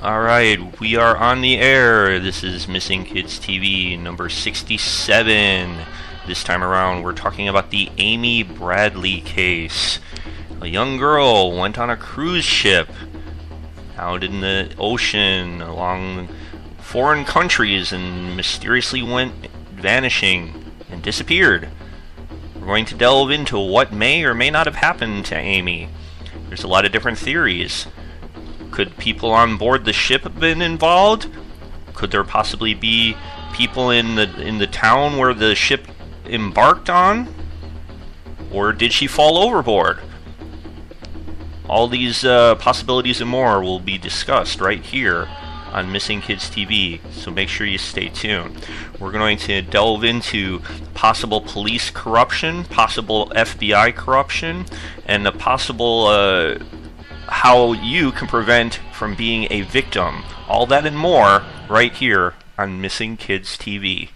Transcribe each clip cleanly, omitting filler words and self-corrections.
Alright, we are on the air. This is Missing Kids TV number 67. This time around, we're talking about the Amy Bradley case. A young girl went on a cruise ship out in the ocean along foreign countries and mysteriously went vanishing and disappeared. We're going to delve into what may or may not have happened to Amy. There's a lot of different theories. Could people on board the ship have been involved? Could there possibly be people in the town where the ship embarked on? Or did she fall overboard? All these possibilities and more will be discussed right here on Missing Kids TV, so make sure you stay tuned. We're going to delve into possible police corruption, possible FBI corruption, and the possible how you can prevent from being a victim. All that and more right here on Missing Kids TV.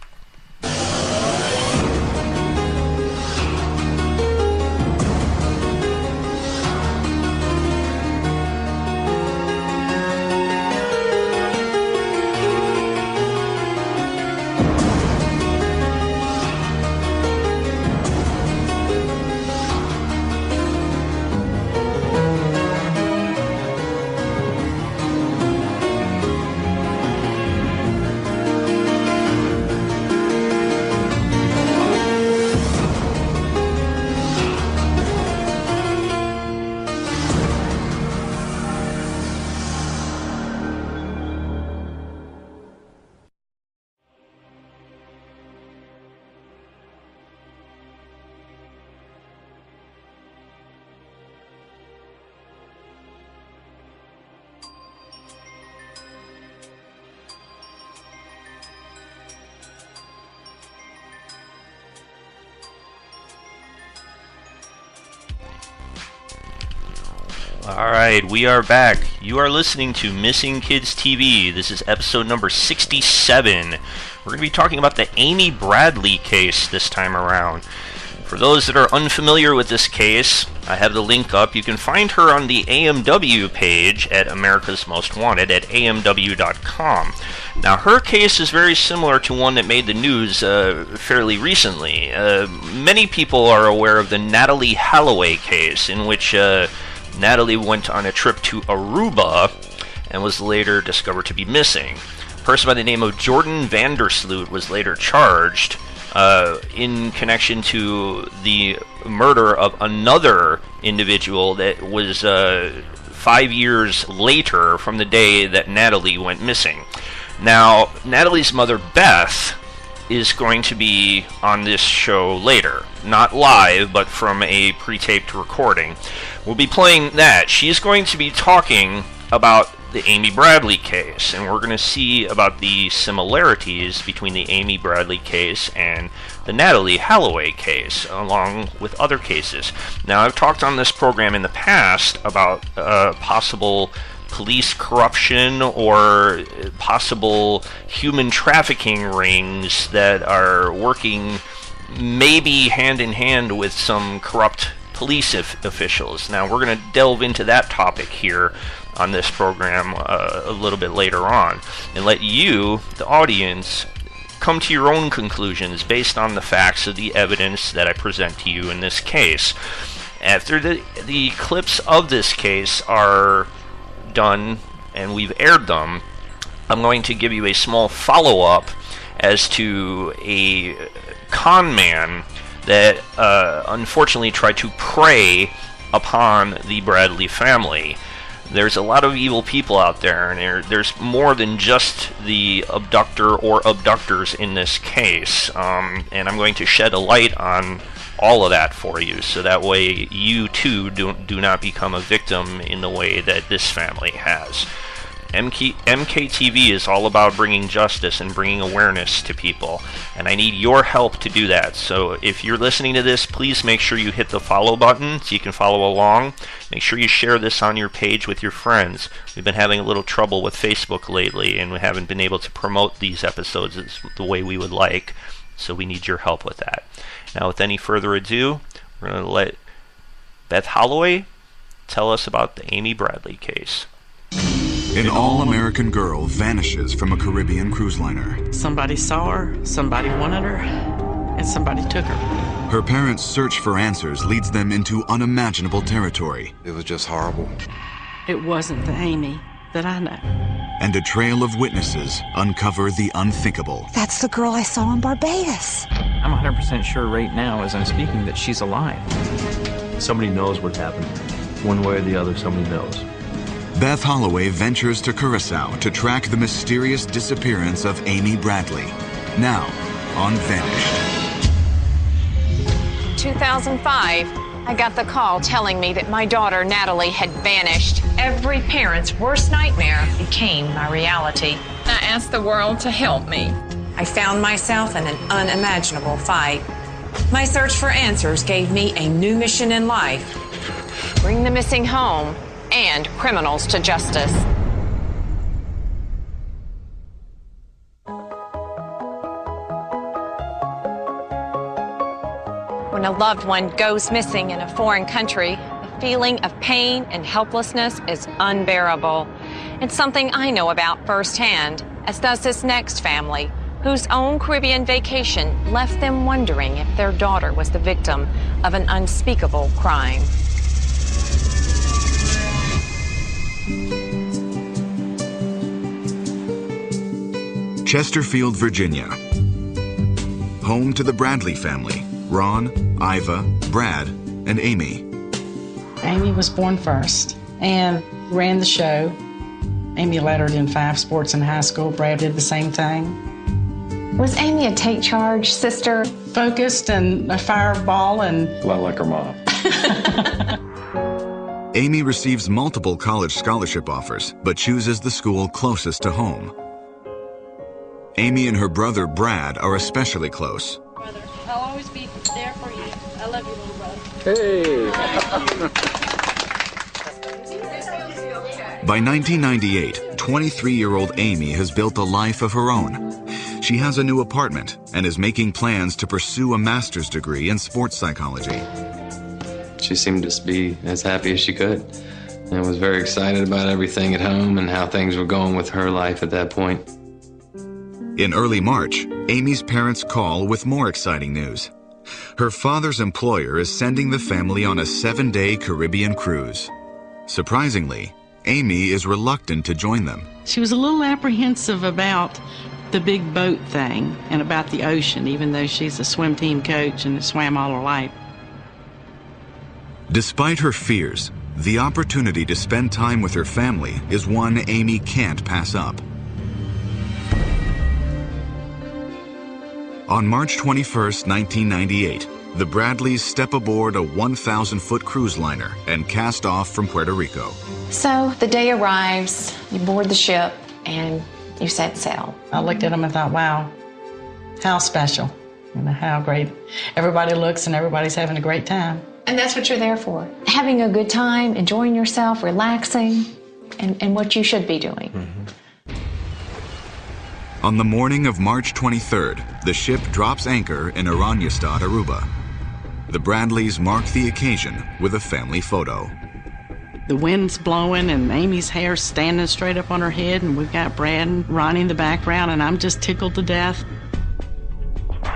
Alright, we are back. You are listening to Missing Kids TV. This is episode number 67. We're going to be talking about the Amy Bradley case this time around. For those that are unfamiliar with this case, I have the link up. You can find her on the AMW page at America's Most Wanted at amw.com. Now, her case is very similar to one that made the news fairly recently. Many people are aware of the Natalie Holloway case, in which Natalie went on a trip to Aruba and was later discovered to be missing. A person by the name of Jordan Vandersloot was later charged in connection to the murder of another individual that was 5 years later from the day that Natalie went missing. Now, Natalie's mother, Beth, is going to be on this show later. Not live, but from a pre-taped recording. We'll be playing that. She's going to be talking about the Amy Bradley case, and we're going to see about the similarities between the Amy Bradley case and the Natalie Holloway case, along with other cases. Now, I've talked on this program in the past about possible police corruption or possible human trafficking rings that are working maybe hand in hand with some corrupt police officials. Now, we're going to delve into that topic here on this program a little bit later on and let you, the audience, come to your own conclusions based on the facts of the evidence that I present to you in this case. After the clips of this case are done and we've aired them, I'm going to give you a small follow-up as to a con man that unfortunately tried to prey upon the Bradley family. There's a lot of evil people out there, and there's more than just the abductor or abductors in this case, and I'm going to shed a light on all of that for you, so that way you too do not become a victim in the way that this family has. MKTV is all about bringing justice and bringing awareness to people, and I need your help to do that. So if you're listening to this, please make sure you hit the follow button so you can follow along. Make sure you share this on your page with your friends. We've been having a little trouble with Facebook lately, and we haven't been able to promote these episodes the way we would like, so we need your help with that. Now, with any further ado, we're going to let Beth Holloway tell us about the Amy Bradley case. An all-American girl vanishes from a Caribbean cruise liner. Somebody saw her, somebody wanted her, and somebody took her. Her parents' search for answers leads them into unimaginable territory. It was just horrible. It wasn't the Amy that I know. And a trail of witnesses uncover the unthinkable. That's the girl I saw in Barbados. I'm 100% sure right now as I'm speaking that she's alive. Somebody knows what happened. One way or the other, somebody knows. Beth Holloway ventures to Curacao to track the mysterious disappearance of Amy Bradley. Now, on Vanished. 2005, I got the call telling me that my daughter, Natalie, had vanished. Every parent's worst nightmare became my reality. I asked the world to help me. I found myself in an unimaginable fight. My search for answers gave me a new mission in life. Bring the missing home and criminals to justice. When a loved one goes missing in a foreign country, the feeling of pain and helplessness is unbearable. It's something I know about firsthand, as does this next family, whose own Caribbean vacation left them wondering if their daughter was the victim of an unspeakable crime. Chesterfield, Virginia. Home to the Bradley family, Ron, Iva, Brad, and Amy. Amy was born first and ran the show. Amy lettered in 5 sports in high school. Brad did the same thing. Was Amy a take-charge sister? Focused and a fireball and... A lot like her mom. Amy receives multiple college scholarship offers, but chooses the school closest to home. Amy and her brother Brad are especially close. Brother, I'll always be there for you. I love you, little brother. Hey! By 1998, 23-year-old Amy has built a life of her own. She has a new apartment and is making plans to pursue a master's degree in sports psychology. She seemed to be as happy as she could and was very excited about everything at home and how things were going with her life at that point. In early March, Amy's parents call with more exciting news. Her father's employer is sending the family on a 7-day Caribbean cruise. Surprisingly, Amy is reluctant to join them. She was a little apprehensive about the big boat thing and about the ocean, even though she's a swim team coach and swam all her life. Despite her fears, the opportunity to spend time with her family is one Amy can't pass up. On March 21st, 1998, the Bradleys step aboard a 1,000-foot cruise liner and cast off from Puerto Rico. So the day arrives, you board the ship, and you set sail. I looked at them and thought, wow, how special. You know, how great everybody looks and everybody's having a great time. And that's what you're there for. Having a good time, enjoying yourself, relaxing, and what you should be doing. On the morning of March 23rd, the ship drops anchor in Oranjestad, Aruba. The Bradleys mark the occasion with a family photo. The wind's blowing and Amy's hair's standing straight up on her head, and we've got Brad and Ronnie in the background, and I'm just tickled to death.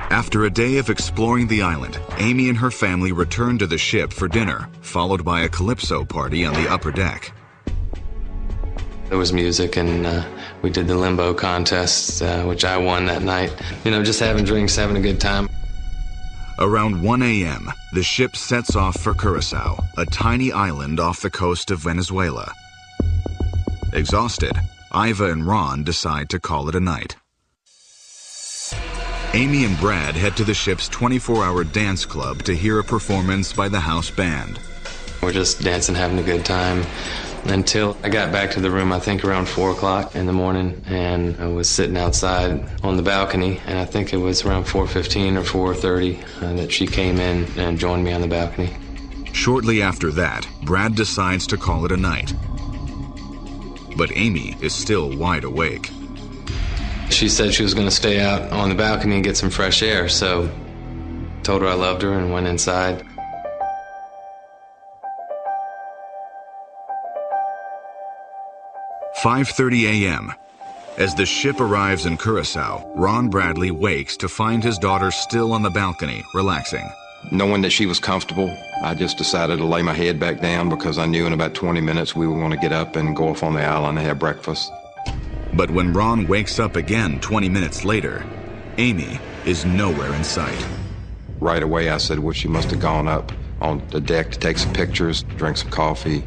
After a day of exploring the island, Amy and her family return to the ship for dinner, followed by a calypso party on the upper deck. There was music, and we did the limbo contest, which I won that night. You know, just having drinks, having a good time. Around 1 a.m., the ship sets off for Curacao, a tiny island off the coast of Venezuela. Exhausted, Iva and Ron decide to call it a night. Amy and Brad head to the ship's 24-hour dance club to hear a performance by the house band. We're just dancing, having a good time, until I got back to the room, I think around 4 o'clock in the morning, and I was sitting outside on the balcony, and I think it was around 4:15 or 4:30 that she came in and joined me on the balcony. Shortly after that, Brad decides to call it a night. But Amy is still wide awake. She said she was going to stay out on the balcony and get some fresh air, so told her I loved her and went inside. 5:30 a.m. As the ship arrives in Curacao, Ron Bradley wakes to find his daughter still on the balcony, relaxing. Knowing that she was comfortable, I just decided to lay my head back down because I knew in about 20 minutes we were going to get up and go off on the island and have breakfast. But when Ron wakes up again 20 minutes later, Amy is nowhere in sight. Right away I said, well, she must have gone up on the deck to take some pictures, drink some coffee.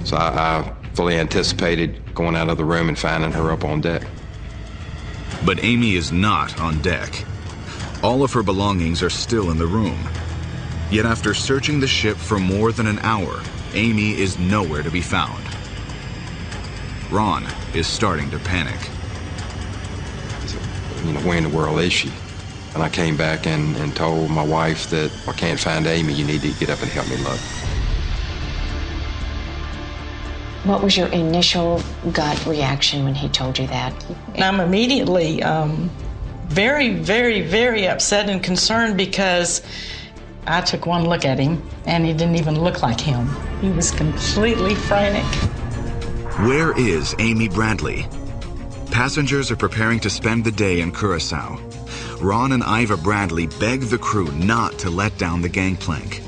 So I fully anticipated going out of the room and finding her up on deck. But Amy is not on deck. All of her belongings are still in the room. Yet after searching the ship for more than an hour, Amy is nowhere to be found. Ron is starting to panic. You know, where in the world is she? And I came back and told my wife that I can't find Amy. You need to get up and help me look. What was your initial gut reaction when he told you that? I'm immediately very, very, very upset and concerned because I took one look at him and he didn't even look like him. He was completely frantic. Where is Amy Bradley? Passengers are preparing to spend the day in Curacao. Ron and Iva Bradley beg the crew not to let down the gangplank.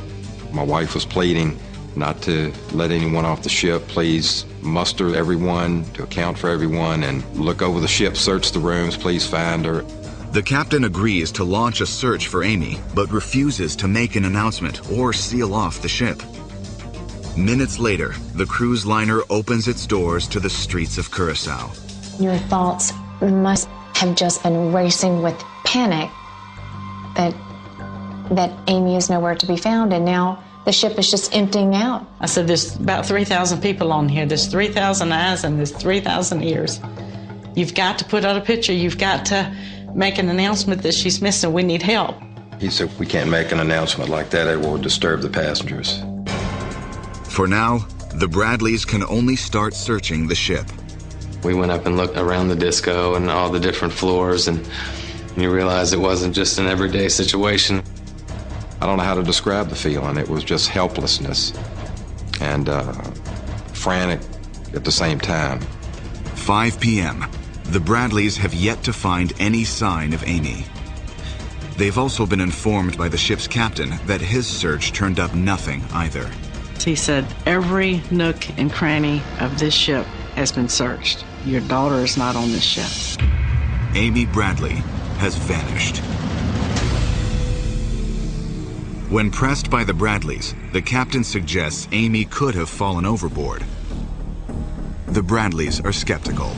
My wife was pleading not to let anyone off the ship. Please muster everyone to account for everyone and look over the ship, search the rooms, please find her. The captain agrees to launch a search for Amy, but refuses to make an announcement or seal off the ship. Minutes later, the cruise liner opens its doors to the streets of Curacao. Your thoughts must have just been racing with panic that Amy is nowhere to be found, and now the ship is just emptying out. I said, there's about 3,000 people on here. There's 3,000 eyes and there's 3,000 ears. You've got to put out a picture. You've got to make an announcement that she's missing. We need help. He said, we can't make an announcement like that. It will disturb the passengers. For now, the Bradleys can only start searching the ship. We went up and looked around the disco and all the different floors, and you realize it wasn't just an everyday situation. I don't know how to describe the feeling. It was just helplessness and frantic at the same time. 5 p.m. The Bradleys have yet to find any sign of Amy. They've also been informed by the ship's captain that his search turned up nothing either. He said, every nook and cranny of this ship has been searched. Your daughter is not on this ship. Amy Bradley has vanished. When pressed by the Bradleys, the captain suggests Amy could have fallen overboard. The Bradleys are skeptical.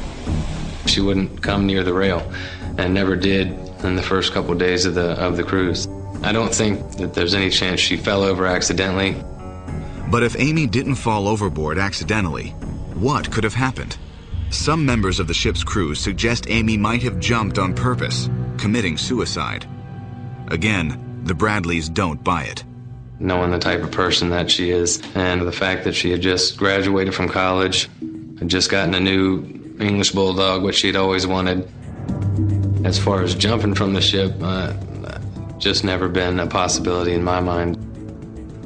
She wouldn't come near the rail and never did in the first couple of days of the cruise. I don't think that there's any chance she fell over accidentally. But if Amy didn't fall overboard accidentally, what could have happened? Some members of the ship's crew suggest Amy might have jumped on purpose, committing suicide. Again, the Bradleys don't buy it. Knowing the type of person that she is, and the fact that she had just graduated from college, had just gotten a new English bulldog, which she'd always wanted. As far as jumping from the ship, just never been a possibility in my mind.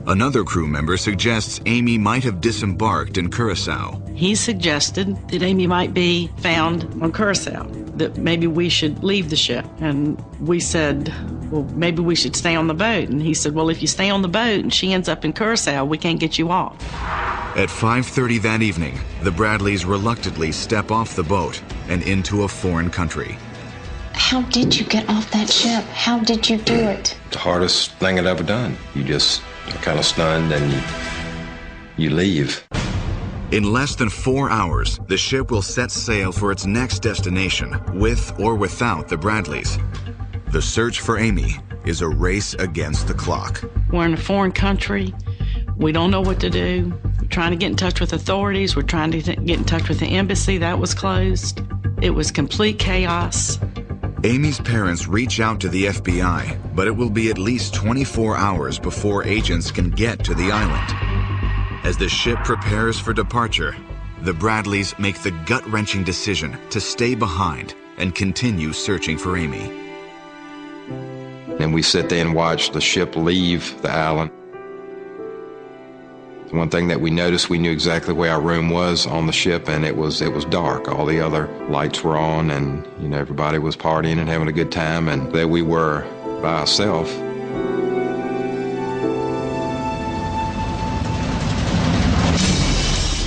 Another crew member suggests Amy might have disembarked in Curacao. He suggested that Amy might be found on Curacao, that maybe we should leave the ship. And we said, well, maybe we should stay on the boat. And he said, well, if you stay on the boat and she ends up in Curacao, we can't get you off. At 5:30 that evening, the Bradleys reluctantly step off the boat and into a foreign country. How did you get off that ship? How did you do it? The hardest thing I'd ever done. You just are kind of stunned and you leave. In less than 4 hours, the ship will set sail for its next destination, with or without the Bradleys. The search for Amy is a race against the clock. We're in a foreign country. We don't know what to do. We're trying to get in touch with authorities. We're trying to get in touch with the embassy. That was closed. It was complete chaos. Amy's parents reach out to the FBI, but it will be at least 24 hours before agents can get to the island. As the ship prepares for departure, the Bradleys make the gut-wrenching decision to stay behind and continue searching for Amy. And we sit there and watch the ship leave the island. One thing that we noticed, we knew exactly where our room was on the ship, and it was dark. All the other lights were on, and everybody was partying and having a good time, and there we were by ourselves.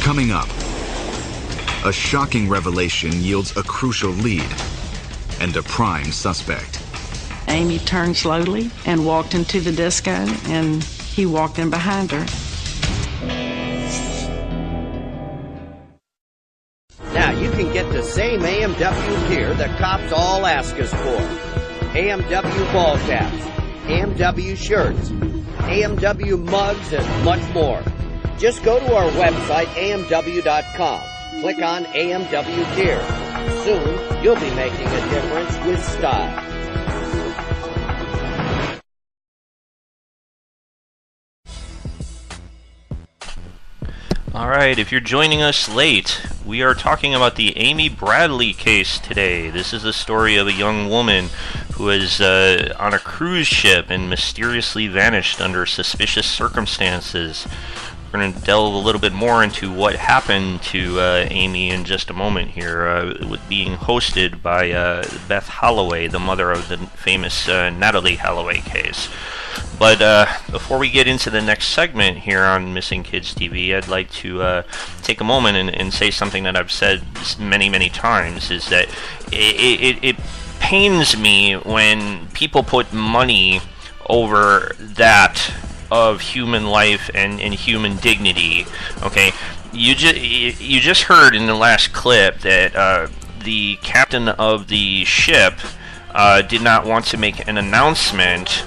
Coming up, a shocking revelation yields a crucial lead and a prime suspect. Amy turned slowly and walked into the disco, and he walked in behind her. Now, you can get the same AMW gear that cops all ask us for. AMW ball caps, AMW shirts, AMW mugs, and much more. Just go to our website, amw.com. Click on AMW gear. Soon, you'll be making a difference with style. Alright, if you're joining us late, we are talking about the Amy Bradley case today. This is the story of a young woman who was on a cruise ship and mysteriously vanished under suspicious circumstances. We're going to delve a little bit more into what happened to Amy in just a moment here, with being hosted by Beth Holloway, the mother of the famous Natalie Holloway case. But before we get into the next segment here on Missing Kids TV, I'd like to take a moment and say something that I've said many, many times, is that it pains me when people put money over that of human life and human dignity. Okay, you just heard in the last clip that the captain of the ship did not want to make an announcement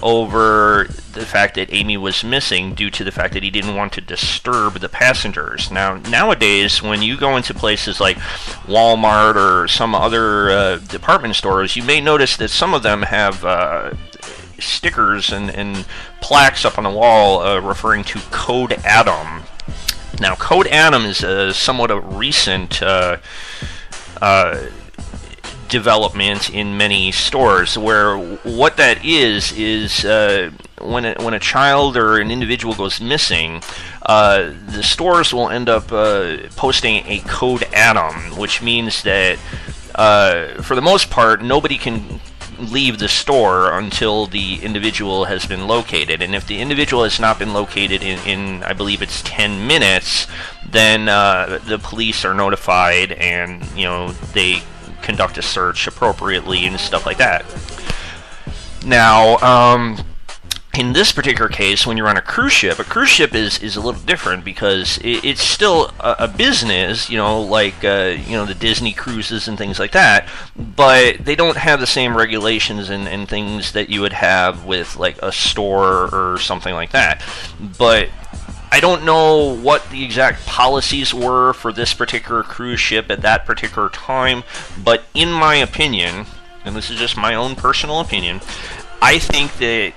over the fact that Amy was missing due to the fact that he didn't want to disturb the passengers. Now, nowadays, when you go into places like Walmart or some other department stores, you may notice that some of them have stickers and plaques up on the wall referring to Code Adam. Now, Code Adam is somewhat a recent development in many stores, where what that is when a child or an individual goes missing, the stores will end up posting a Code Adam, which means that for the most part nobody can leave the store until the individual has been located. And if the individual has not been located in I believe it's 10 minutes, then the police are notified, and they conduct a search appropriately and stuff like that. Now, in this particular case, when you're on a cruise ship is a little different, because it's still a business, like the Disney cruises and things like that, but they don't have the same regulations and things that you would have with like a store or something like that. But I don't know what the exact policies were for this particular cruise ship at that particular time, but in my opinion, and this is just my own personal opinion, I think that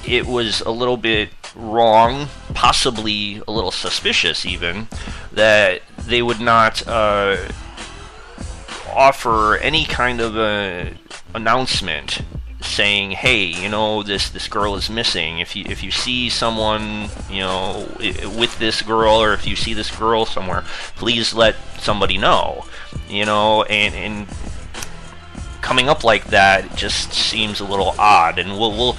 it was a little bit wrong, possibly a little suspicious even, that they would not offer any kind of a announcement saying, hey, this girl is missing. If you see someone, with this girl, or if you see this girl somewhere, please let somebody know. And coming up like that just seems a little odd, and we'll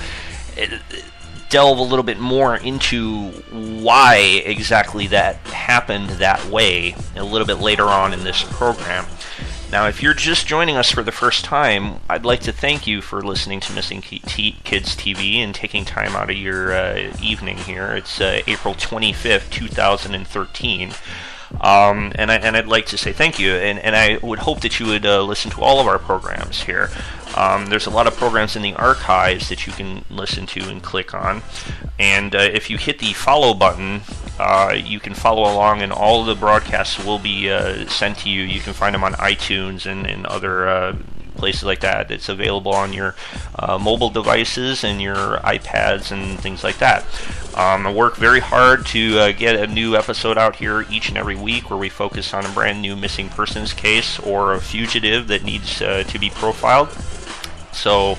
delve a little bit more into why exactly that happened that way a little bit later on in this program. Now, if you're just joining us for the first time, I'd like to thank you for listening to Missing Kids TV and taking time out of your evening here. It's April 25th, 2013. And I'd like to say thank you, and I would hope that you would listen to all of our programs here. There's a lot of programs in the archives that you can listen to and click on, and if you hit the follow button, you can follow along, and all of the broadcasts will be sent to you. You can find them on iTunes and other places like that. It's available on your mobile devices and your iPads and things like that. I work very hard to get a new episode out here each and every week, where we focus on a brand new missing persons case or a fugitive that needs to be profiled. So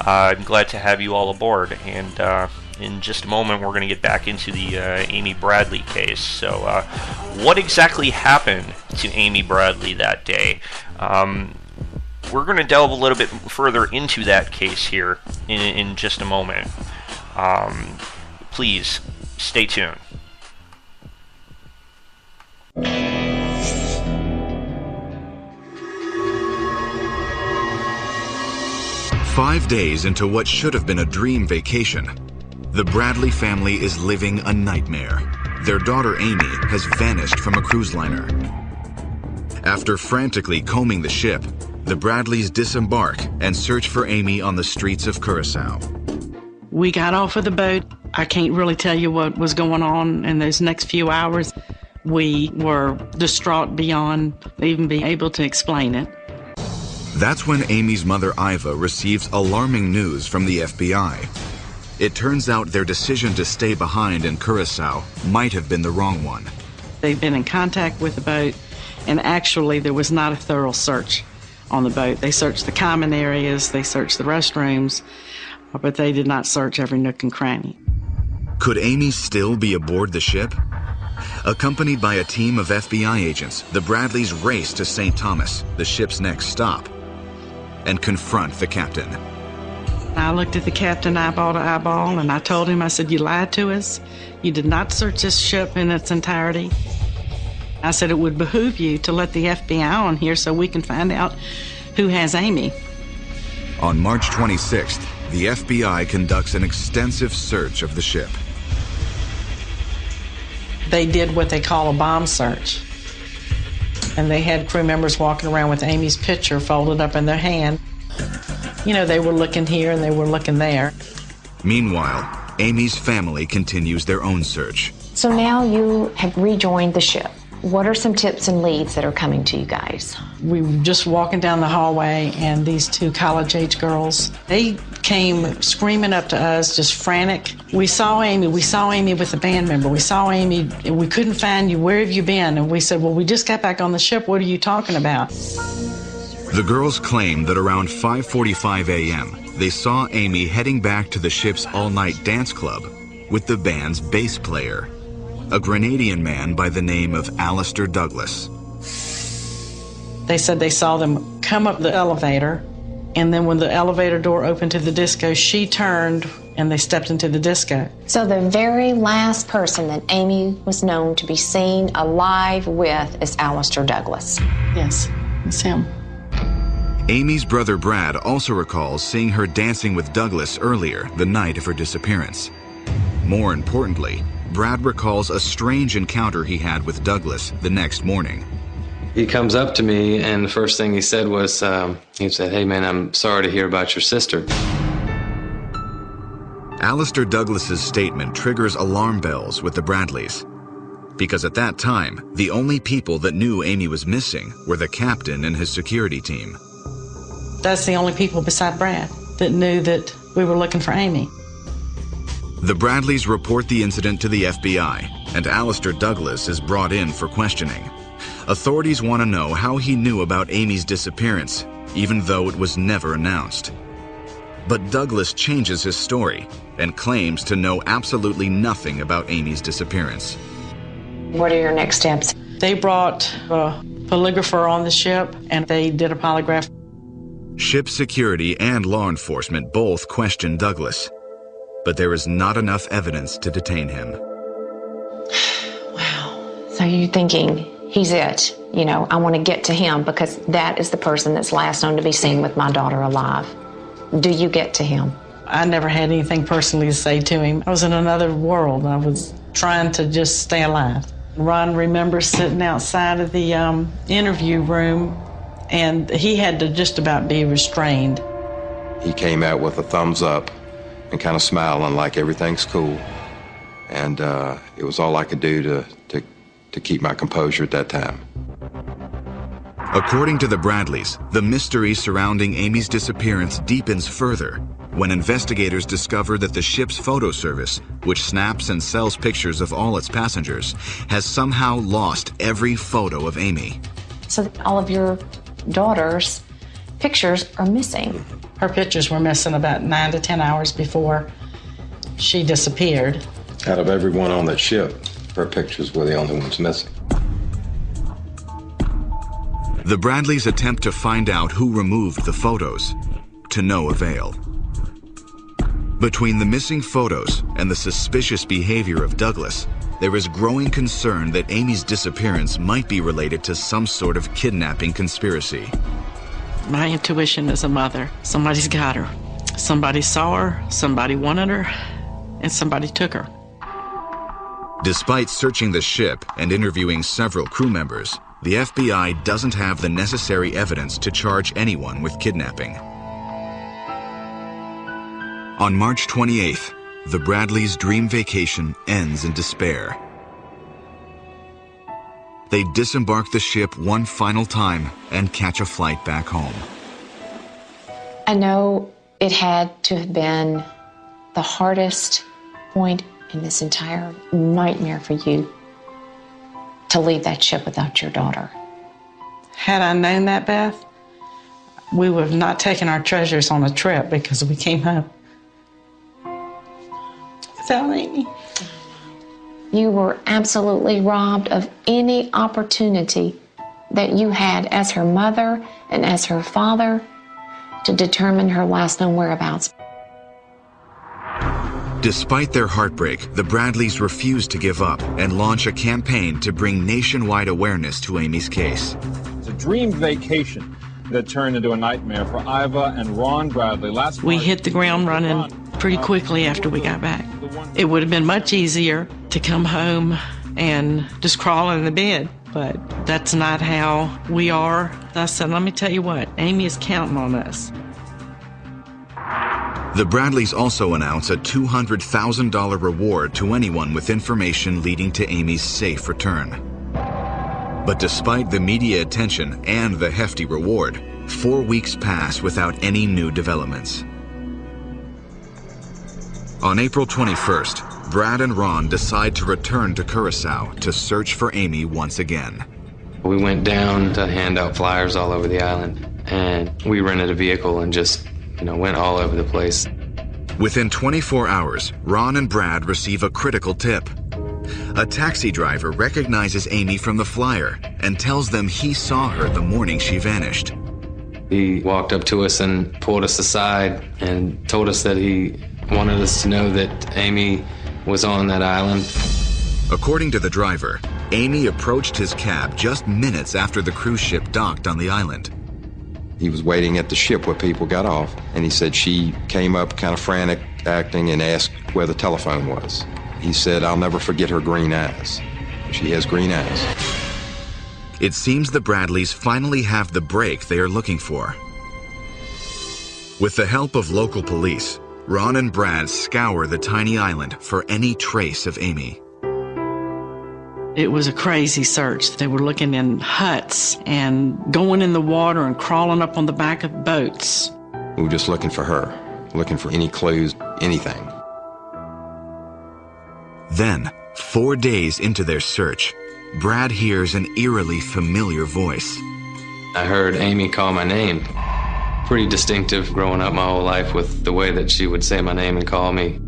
I'm glad to have you all aboard, and in just a moment, we're going to get back into the Amy Bradley case. So what exactly happened to Amy Bradley that day? We're going to delve a little bit further into that case here in just a moment. Please stay tuned. 5 days into what should have been a dream vacation, the Bradley family is living a nightmare. Their daughter Amy has vanished from a cruise liner. After frantically combing the ship, the Bradleys disembark and search for Amy on the streets of Curacao. We got off of the boat. I can't really tell you what was going on in those next few hours. We were distraught beyond even being able to explain it. That's when Amy's mother, Iva, receives alarming news from the FBI. It turns out their decision to stay behind in Curacao might have been the wrong one. They've been in contact with the boat, and actually there was not a thorough search on the boat. They searched the common areas, they searched the restrooms, but they did not search every nook and cranny. Could Amy still be aboard the ship? Accompanied by a team of FBI agents, the Bradleys race to St. Thomas, the ship's next stop, and confront the captain. I looked at the captain eyeball to eyeball, and I told him, I said, "You lied to us. You did not search this ship in its entirety." I said, "It would behoove you to let the FBI on here so we can find out who has Amy." On March 26th, the FBI conducts an extensive search of the ship. They did what they call a bomb search. And they had crew members walking around with Amy's picture folded up in their hand. You know, they were looking here and they were looking there. Meanwhile, Amy's family continues their own search. So now you have rejoined the ship. What are some tips and leads that are coming to you guys? We were just walking down the hallway, and these two college-age girls, they came screaming up to us, just frantic. "We saw Amy with a band member. We saw Amy, and we couldn't find you. Where have you been?" And we said, "Well, we just got back on the ship. What are you talking about?" The girls claim that around 5:45 a.m., they saw Amy heading back to the ship's all-night dance club with the band's bass player, a Grenadian man by the name of Alistair Douglas. They said they saw them come up the elevator, and then when the elevator door opened to the disco, she turned and they stepped into the disco. So the very last person that Amy was known to be seen alive with is Alistair Douglas. Yes, it's him. Amy's brother Brad also recalls seeing her dancing with Douglas earlier, the night of her disappearance. More importantly, Brad recalls a strange encounter he had with Douglas the next morning. He comes up to me, and the first thing he said was, he said, "Hey man, I'm sorry to hear about your sister." Alistair Douglas's statement triggers alarm bells with the Bradleys, because at that time, the only people that knew Amy was missing were the captain and his security team. That's the only people beside Brad that knew that we were looking for Amy. The Bradleys report the incident to the FBI, and Alistair Douglas is brought in for questioning. Authorities want to know how he knew about Amy's disappearance, even though it was never announced. But Douglas changes his story and claims to know absolutely nothing about Amy's disappearance. What are your next steps? They brought a polygrapher on the ship, and they did a polygraph. Ship security and law enforcement both question Douglas, but there is not enough evidence to detain him. So you're thinking, he's it. You know, I want to get to him because that is the person that's last known to be seen with my daughter alive. Do you get to him? I never had anything personally to say to him. I was in another world. I was trying to just stay alive. Ron remembers sitting outside of the interview room, and he had to just about be restrained. He came out with a thumbs up and kind of smiling like everything's cool. And it was all I could do to keep my composure at that time. According to the Bradleys, the mystery surrounding Amy's disappearance deepens further when investigators discover that the ship's photo service, which snaps and sells pictures of all its passengers, has somehow lost every photo of Amy. So all of your daughter's pictures are missing. Her pictures were missing about 9 to 10 hours before she disappeared. Out of everyone on that ship, her pictures were the only ones missing. The Bradleys attempt to find out who removed the photos, to no avail. Between the missing photos and the suspicious behavior of Douglas, there is growing concern that Amy's disappearance might be related to some sort of kidnapping conspiracy. My intuition as a mother, somebody's got her. Somebody saw her, somebody wanted her, and somebody took her. Despite searching the ship and interviewing several crew members, the FBI doesn't have the necessary evidence to charge anyone with kidnapping. On March 28th, the Bradleys' dream vacation ends in despair. They disembark the ship one final time and catch a flight back home. I know it had to have been the hardest point in this entire nightmare for you to leave that ship without your daughter. Had I known that, Beth, we would have not taken our treasures on a trip because we came home without Amy. You were absolutely robbed of any opportunity that you had as her mother and as her father to determine her last known whereabouts. Despite their heartbreak, the Bradleys refuse to give up and launch a campaign to bring nationwide awareness to Amy's case. It's a dream vacation that turned into a nightmare for Iva and Ron Bradley. We hit the ground running pretty quickly after we got back. It would have been much easier to come home and just crawl in the bed, but that's not how we are. I said, let me tell you what, Amy is counting on us. The Bradleys also announce a $200,000 reward to anyone with information leading to Amy's safe return. But despite the media attention and the hefty reward, 4 weeks pass without any new developments. On April 21st, Brad and Ron decide to return to Curacao to search for Amy once again. We went down to hand out flyers all over the island, and we rented a vehicle and just went all over the place. Within 24 hours, Ron and Brad receive a critical tip. A taxi driver recognizes Amy from the flyer and tells them he saw her the morning she vanished. He walked up to us and pulled us aside and told us that he wanted us to know that Amy was on that island. According to the driver, Amy approached his cab just minutes after the cruise ship docked on the island. He was waiting at the ship where people got off, and he said she came up kind of frantic, acting, and asked where the telephone was. He said, I'll never forget her green eyes. She has green eyes. It seems the Bradleys finally have the break they are looking for. With the help of local police, Ron and Brad scour the tiny island for any trace of Amy. It was a crazy search. They were looking in huts and going in the water and crawling up on the back of boats. We were just looking for her, looking for any clues, anything. Then, 4 days into their search, Brad hears an eerily familiar voice. I heard Amy call my name. Pretty distinctive growing up my whole life with the way that she would say my name and call me.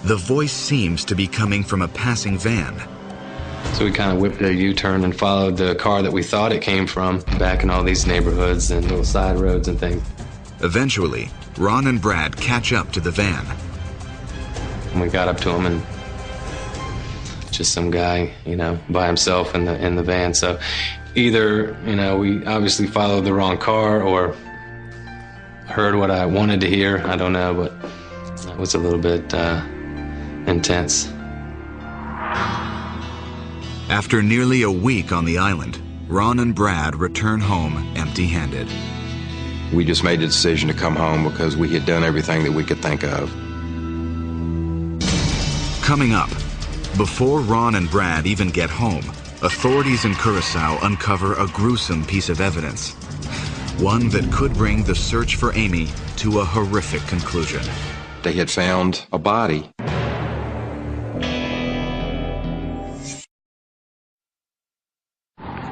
The voice seems to be coming from a passing van. So we kind of whipped a U-turn and followed the car that we thought it came from back in all these neighborhoods and little side roads and things. Eventually, Ron and Brad catch up to the van. And we got up to him and just some guy, by himself in the van. So either, we obviously followed the wrong car or heard what I wanted to hear. I don't know, but that was a little bit intense. After nearly a week on the island, Ron and Brad return home empty-handed. We just made the decision to come home because we had done everything that we could think of. Coming up, before Ron and Brad even get home, authorities in Curacao uncover a gruesome piece of evidence. One that could bring the search for Amy to a horrific conclusion. They had found a body.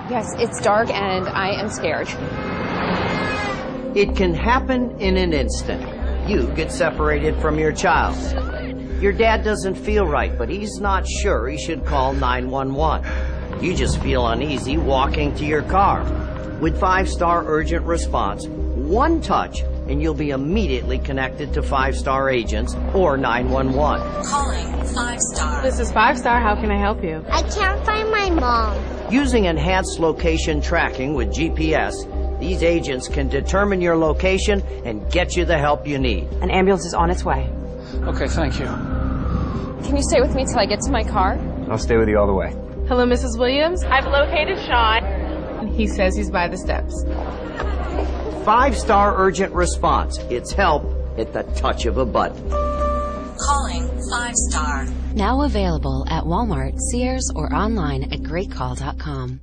Yes, it's dark and I am scared. It can happen in an instant. You get separated from your child. Your dad doesn't feel right, but he's not sure he should call 911. You just feel uneasy walking to your car. With 5-star urgent response, one touch and you'll be immediately connected to 5-star agents or 911. Calling 5-star. This is 5-star. How can I help you? I can't find my mom. Using enhanced location tracking with GPS, these agents can determine your location and get you the help you need. An ambulance is on its way. Okay, thank you. Can you stay with me till I get to my car? I'll stay with you all the way. Hello, Mrs. Williams. I've located Sean. He says he's by the steps. 5-star urgent response. It's help at the touch of a button. Calling 5-star. Now available at Walmart, Sears, or online at greatcall.com.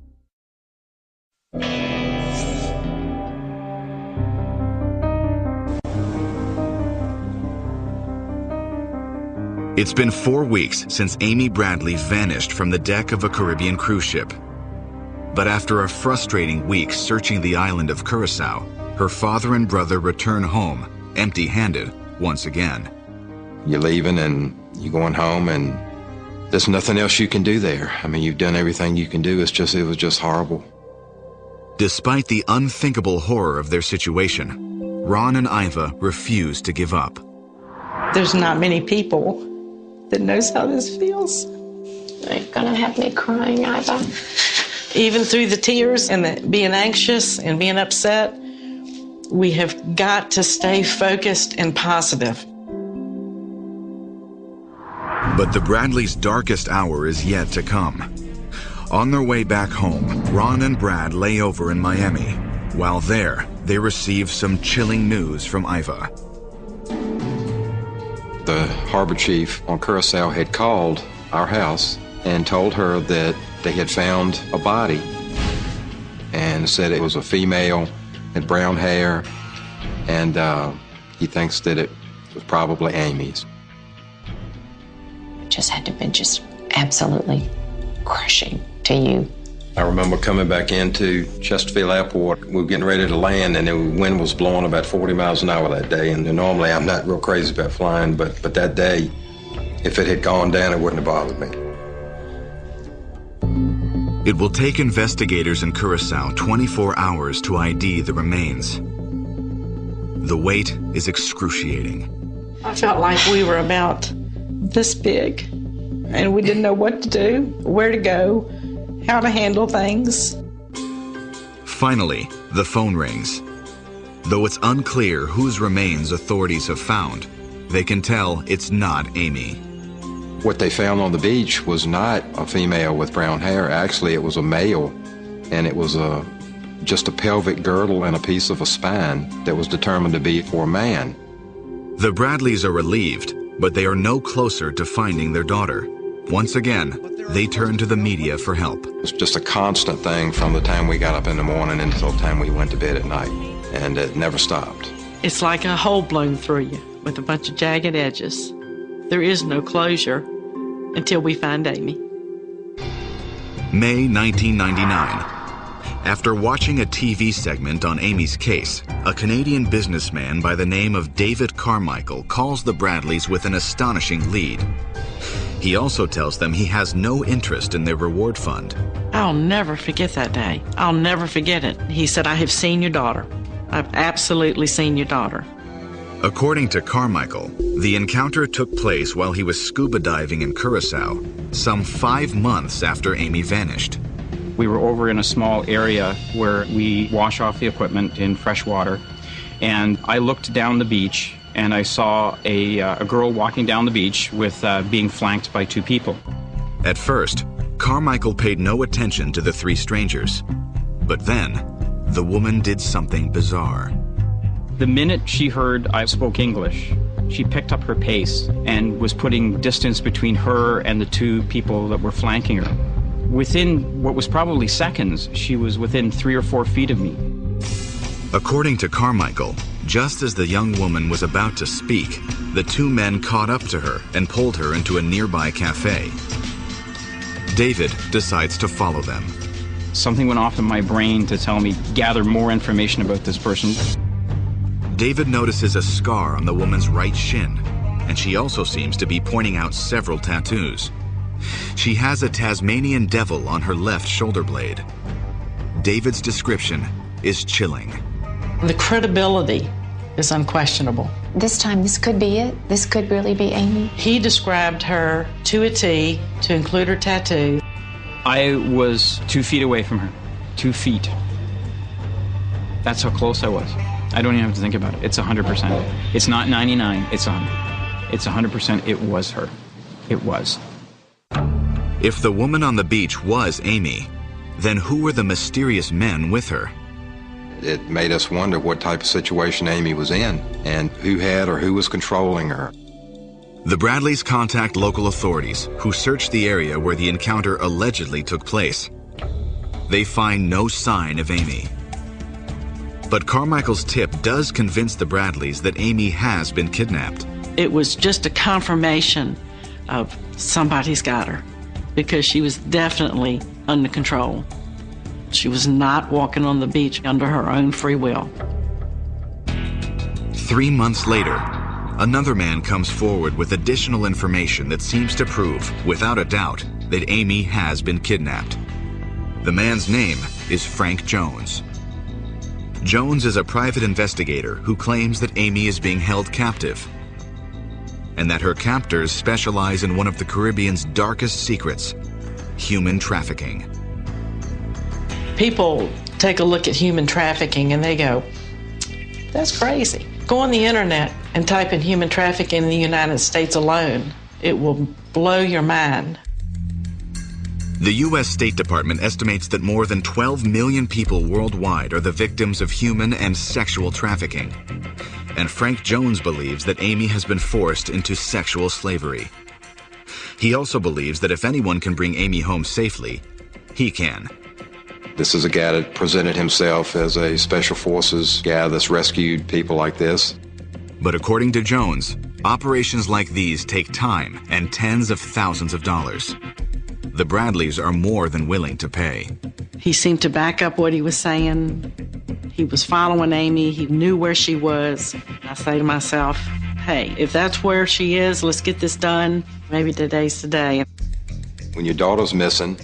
It's been 4 weeks since Amy Bradley vanished from the deck of a Caribbean cruise ship. But after a frustrating week searching the island of Curacao, her father and brother return home, empty-handed, once again. You're leaving and you're going home, and there's nothing else you can do there. I mean, you've done everything you can do. It was just horrible. Despite the unthinkable horror of their situation, Ron and Iva refuse to give up. There's not many people that knows how this feels. You're gonna have me crying, Iva. Even through the tears and the being anxious and being upset, we have got to stay focused and positive. But the Bradleys' darkest hour is yet to come. On their way back home, Ron and Brad lay over in Miami. While there, they receive some chilling news from Iva. The harbor chief on Curacao had called our house and told her that they had found a body and said it was a female, had brown hair, and he thinks that it was probably Amy's. It just had to have been just absolutely crushing to you. I remember coming back into Chesterfield Airport. We were getting ready to land, and the wind was blowing about 40 miles an hour that day. And normally I'm not real crazy about flying, but that day, if it had gone down, it wouldn't have bothered me. It will take investigators in Curacao 24 hours to ID the remains. The wait is excruciating. I felt like we were about this big, and we didn't know what to do, where to go, how to handle things. Finally, the phone rings. Though it's unclear whose remains authorities have found, they can tell it's not Amy. What they found on the beach was not a female with brown hair. Actually, it was a male, and it was just a pelvic girdle and a piece of a spine that was determined to be for a man. The Bradleys are relieved, but they are no closer to finding their daughter. Once again, they turn to the media for help. It's just a constant thing from the time we got up in the morning until the time we went to bed at night, and it never stopped. It's like a hole blown through you with a bunch of jagged edges. There is no closure until we find Amy. May 1999. After watching a TV segment on Amy's case, a Canadian businessman by the name of David Carmichael calls the Bradleys with an astonishing lead. He also tells them he has no interest in their reward fund. I'll never forget that day. I'll never forget it. He said, I have seen your daughter. I've absolutely seen your daughter. According to Carmichael, the encounter took place while he was scuba diving in Curacao, some 5 months after Amy vanished. We were over in a small area where we wash off the equipment in fresh water, and I looked down the beach and I saw a girl walking down the beach with being flanked by 2 people. At first, Carmichael paid no attention to the 3 strangers. But then, the woman did something bizarre. The minute she heard I spoke English, she picked up her pace and was putting distance between her and the 2 people that were flanking her. Within what was probably seconds, she was within 3 or 4 feet of me. According to Carmichael, just as the young woman was about to speak, the 2 men caught up to her and pulled her into a nearby cafe. David decides to follow them. Something went off in my brain to tell me, gather more information about this person. David notices a scar on the woman's right shin. and she also seems to be pointing out several tattoos. She has a Tasmanian devil on her left shoulder blade. David's description is chilling. The credibility is unquestionable. This time, this could be it. This could really be Amy. He described her to a T, to include her tattoo. I was 2 feet away from her. 2 feet. That's how close I was. I don't even have to think about it. It's 100%. It's not 99, it's 100. It's 100%. It was her. It was. If the woman on the beach was Amy, then who were the mysterious men with her? It made us wonder what type of situation Amy was in and who had or who was controlling her. The Bradleys contact local authorities, who search the area where the encounter allegedly took place. They find no sign of Amy. But Carmichael's tip does convince the Bradleys that Amy has been kidnapped. It was just a confirmation of somebody's got her, because she was definitely under control. She was not walking on the beach under her own free will. 3 months later, another man comes forward with additional information that seems to prove, without a doubt, that Amy has been kidnapped. The man's name is Frank Jones. Jones is a private investigator who claims that Amy is being held captive, and that her captors specialize in one of the Caribbean's darkest secrets, human trafficking. People take a look at human trafficking and they go, that's crazy. Go on the internet and type in human trafficking in the United States alone. It will blow your mind. The U.S. State Department estimates that more than 12 million people worldwide are the victims of human and sexual trafficking. And Frank Jones believes that Amy has been forced into sexual slavery. He also believes that if anyone can bring Amy home safely, he can. This is a guy that presented himself as a special forces guy that's rescued people like this. But according to Jones, operations like these take time and tens of thousands of dollars. The Bradleys are more than willing to pay. He seemed to back up what he was saying. He was following Amy. He knew where she was. I say to myself, hey, if that's where she is, let's get this done. Maybe today's the day. When your daughter's missing,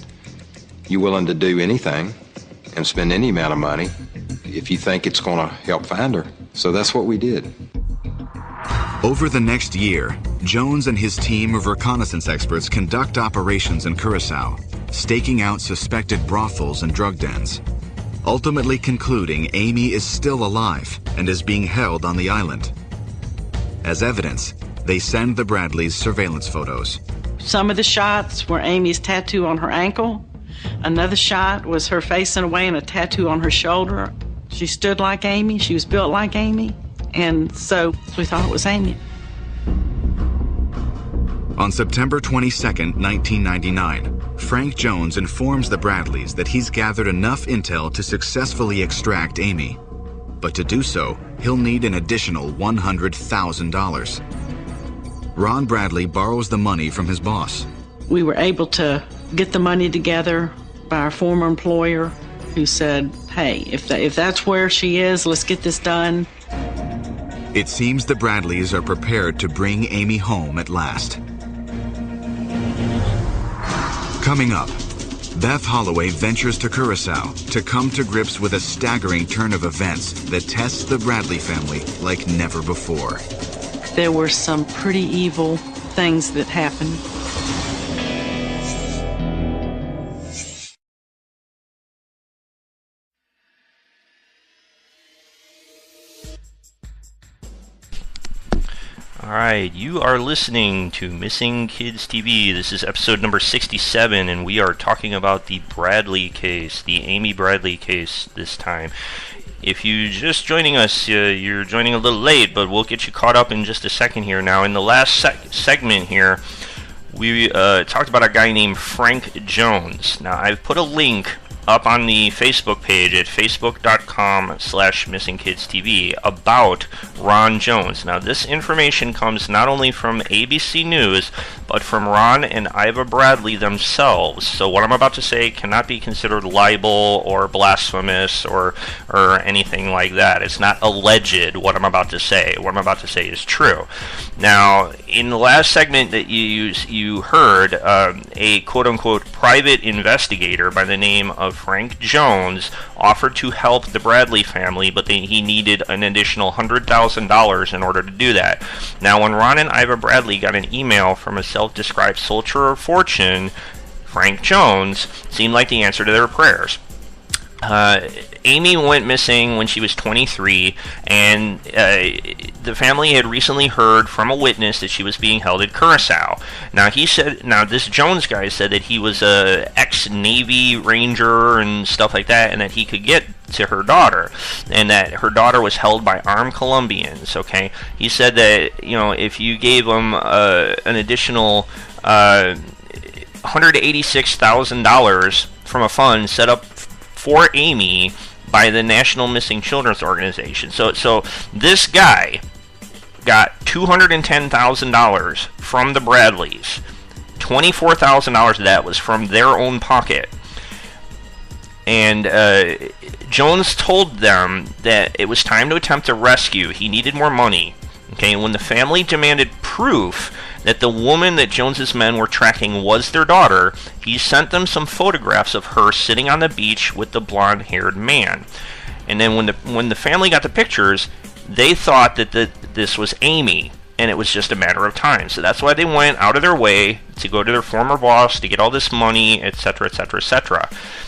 you're willing to do anything and spend any amount of money if you think it's going to help find her. So that's what we did. Over the next year, Jones and his team of reconnaissance experts conduct operations in Curacao, staking out suspected brothels and drug dens, ultimately concluding Amy is still alive and is being held on the island. As evidence, they send the Bradleys surveillance photos. Some of the shots were Amy's tattoo on her ankle. Another shot was her facing away and a tattoo on her shoulder. She stood like Amy. She was built like Amy. And so we thought it was Amy. On September 22, 1999, Frank Jones informs the Bradleys that he's gathered enough intel to successfully extract Amy. But to do so, he'll need an additional $100,000. Ron Bradley borrows the money from his boss. We were able to get the money together by our former employer, who said, hey, if that's where she is, let's get this done. It seems the Bradleys are prepared to bring Amy home at last. Coming up, Beth Holloway ventures to Curacao to come to grips with a staggering turn of events that tests the Bradley family like never before. There were some pretty evil things that happened. Alright, you are listening to Missing Kids TV. This is episode number 67, and we are talking about the Bradley case, the Amy Bradley case this time. If you're just joining us, you're joining a little late, but we'll get you caught up in just a second here. Now, in the last segment here, we talked about a guy named Frank Jones. Now, I've put a link up on the Facebook page at facebook.com/missingkidstv about Ron Jones. Now, this information comes not only from ABC News, but from Ron and Iva Bradley themselves. So what I'm about to say cannot be considered libel or blasphemous or anything like that. It's not alleged, what I'm about to say. What I'm about to say is true. Now, in the last segment that you heard, a quote-unquote private investigator by the name of Frank Jones offered to help the Bradley family, but he needed an additional $100,000 in order to do that. Now, when Ron and Iva Bradley got an email from a self-described soldier of fortune, Frank Jones seemed like the answer to their prayers. Amy went missing when she was 23, and the family had recently heard from a witness that she was being held at Curacao. Now, this Jones guy said that he was a ex-Navy Ranger and stuff like that, and that he could get to her daughter, and that her daughter was held by armed Colombians. Okay, he said that if you gave him an additional $186,000 from a fund set up for Amy by the National Missing Children's Organization. So this guy got $210,000 from the Bradleys. $24,000 of that was from their own pocket. And Jones told them that it was time to attempt a rescue. He needed more money. Okay, and when the family demanded proof that the woman that Jones's men were tracking was their daughter, he sent them some photographs of her sitting on the beach with the blonde-haired man. And then when the family got the pictures, they thought that this was Amy, and it was just a matter of time. So that's why they went out of their way to go to their former boss to get all this money, etc., etc., etc.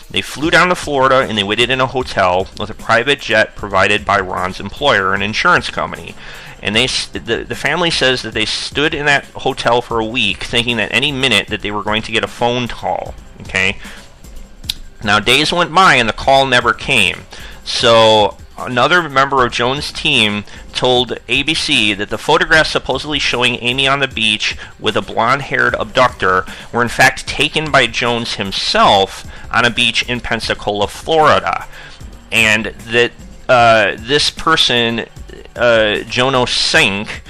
They flew down to Florida, and they waited in a hotel with a private jet provided by Ron's employer, an insurance company. And the family says that they stood in that hotel for a week, thinking that any minute that they were going to get a phone call. Okay. Now, days went by and the call never came. So another member of Jones' team told ABC that the photographs supposedly showing Amy on the beach with a blonde-haired abductor were in fact taken by Jones himself on a beach in Pensacola, Florida, and that this person, Jono Sink,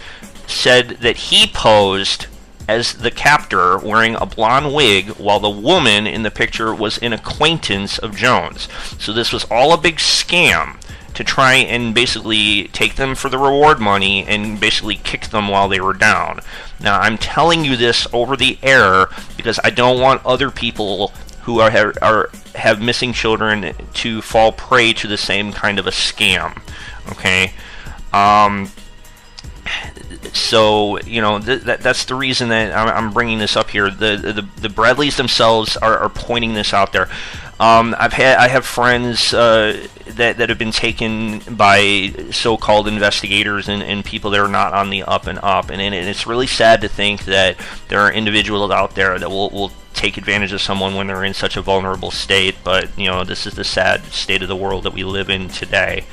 said that he posed as the captor wearing a blonde wig while the woman in the picture was an acquaintance of Jones. So this was all a big scam to try and basically take them for the reward money and basically kick them while they were down. Now, I'm telling you this over the air because I don't want other people who have missing children to fall prey to the same kind of a scam. Okay? So, that's the reason that I'm bringing this up here. The Bradleys themselves are pointing this out there. I have friends that have been taken by so-called investigators and people that are not on the up and up, and it's really sad to think that there are individuals out there that will take advantage of someone when they're in such a vulnerable state. But this is the sad state of the world that we live in today.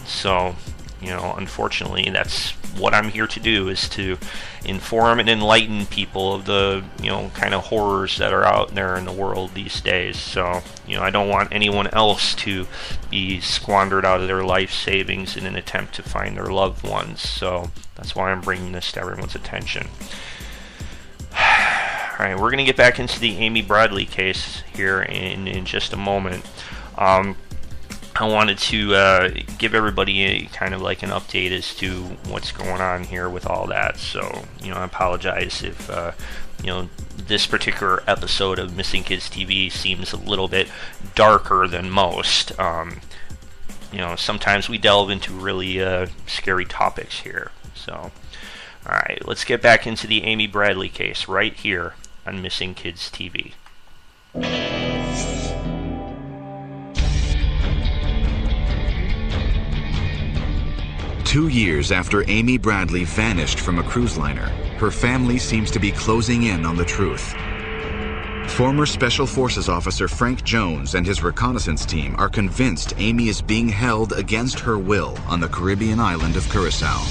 So, unfortunately, that's what I'm here to do, is to inform and enlighten people of the, kind of horrors that are out there in the world these days. So, I don't want anyone else to be squandered out of their life savings in an attempt to find their loved ones. So, that's why I'm bringing this to everyone's attention. Alright, we're going to get back into the Amy Bradley case here in just a moment. I wanted to give everybody a kind of like an update as to what's going on here with all that. So, I apologize if, this particular episode of Missing Kids TV seems a little bit darker than most. Sometimes we delve into really scary topics here. So, alright, let's get back into the Amy Bradley case right here on Missing Kids TV. 2 years after Amy Bradley vanished from a cruise liner, her family seems to be closing in on the truth. Former Special Forces officer Frank Jones and his reconnaissance team are convinced Amy is being held against her will on the Caribbean island of Curacao.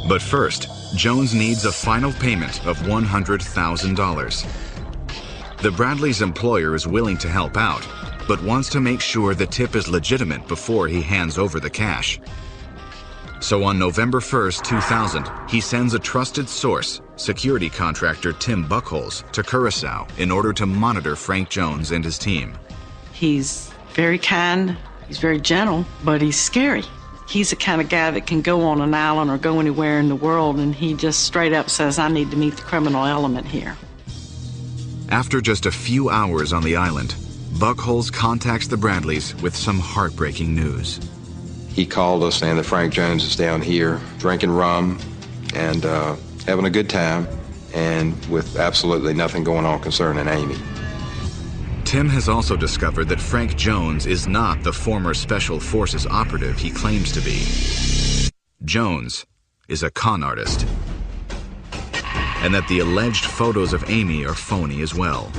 But first, Jones needs a final payment of $100,000. The Bradleys' employer is willing to help out, but wants to make sure the tip is legitimate before he hands over the cash. So on November 1st, 2000, he sends a trusted source, security contractor Tim Buckholes, to Curacao in order to monitor Frank Jones and his team. He's very kind, he's very gentle, but he's scary. He's the kind of guy that can go on an island or go anywhere in the world, and he just straight up says, I need to meet the criminal element here. After just a few hours on the island, Buckholes contacts the Bradleys with some heartbreaking news. He called us saying that Frank Jones is down here drinking rum and having a good time, and with absolutely nothing going on concerning Amy. Tim has also discovered that Frank Jones is not the former Special Forces operative he claims to be. Jones is a con artist, and that the alleged photos of Amy are phony as well.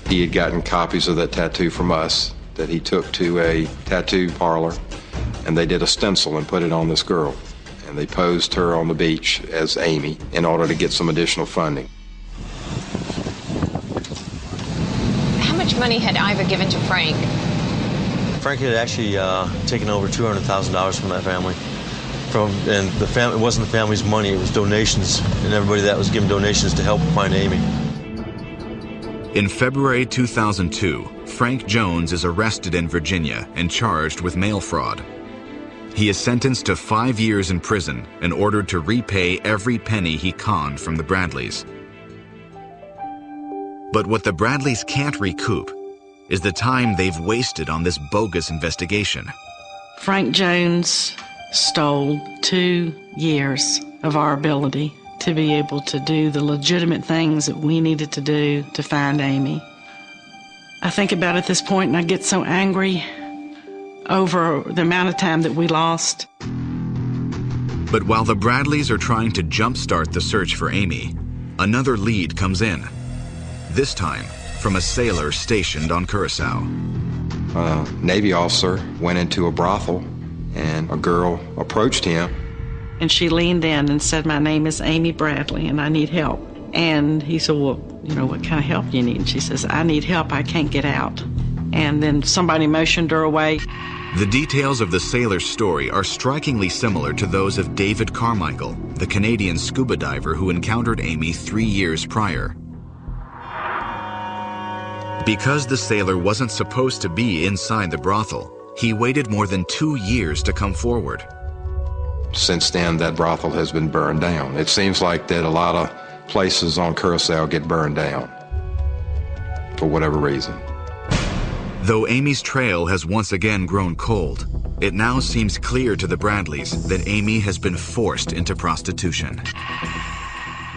He had gotten copies of that tattoo from us that he took to a tattoo parlor, and they did a stencil and put it on this girl. And they posed her on the beach as Amy in order to get some additional funding. How much money had Iva given to Frank? Frank had actually taken over $200,000 from that family. And it wasn't the family's money, it was donations, and everybody that was given donations to help find Amy. In February 2002, Frank Jones is arrested in Virginia and charged with mail fraud. He is sentenced to 5 years in prison and ordered to repay every penny he conned from the Bradleys. But what the Bradleys can't recoup is the time they've wasted on this bogus investigation. Frank Jones stole 2 years of our ability to be able to do the legitimate things that we needed to do to find Amy. I think about it at this point and I get so angry over the amount of time that we lost. But while the Bradleys are trying to jumpstart the search for Amy, another lead comes in. This time from a sailor stationed on Curacao. A Navy officer went into a brothel and a girl approached him. And she leaned in and said, my name is Amy Bradley and I need help. And he said, well, what kind of help do you need? And she says, I need help, I can't get out. And then somebody motioned her away. The details of the sailor's story are strikingly similar to those of David Carmichael, the Canadian scuba diver who encountered Amy 3 years prior. Because the sailor wasn't supposed to be inside the brothel, he waited more than 2 years to come forward. Since then, that brothel has been burned down. It seems like that a lot of places on Curacao get burned down for whatever reason. Though Amy's trail has once again grown cold, it now seems clear to the Bradleys that Amy has been forced into prostitution.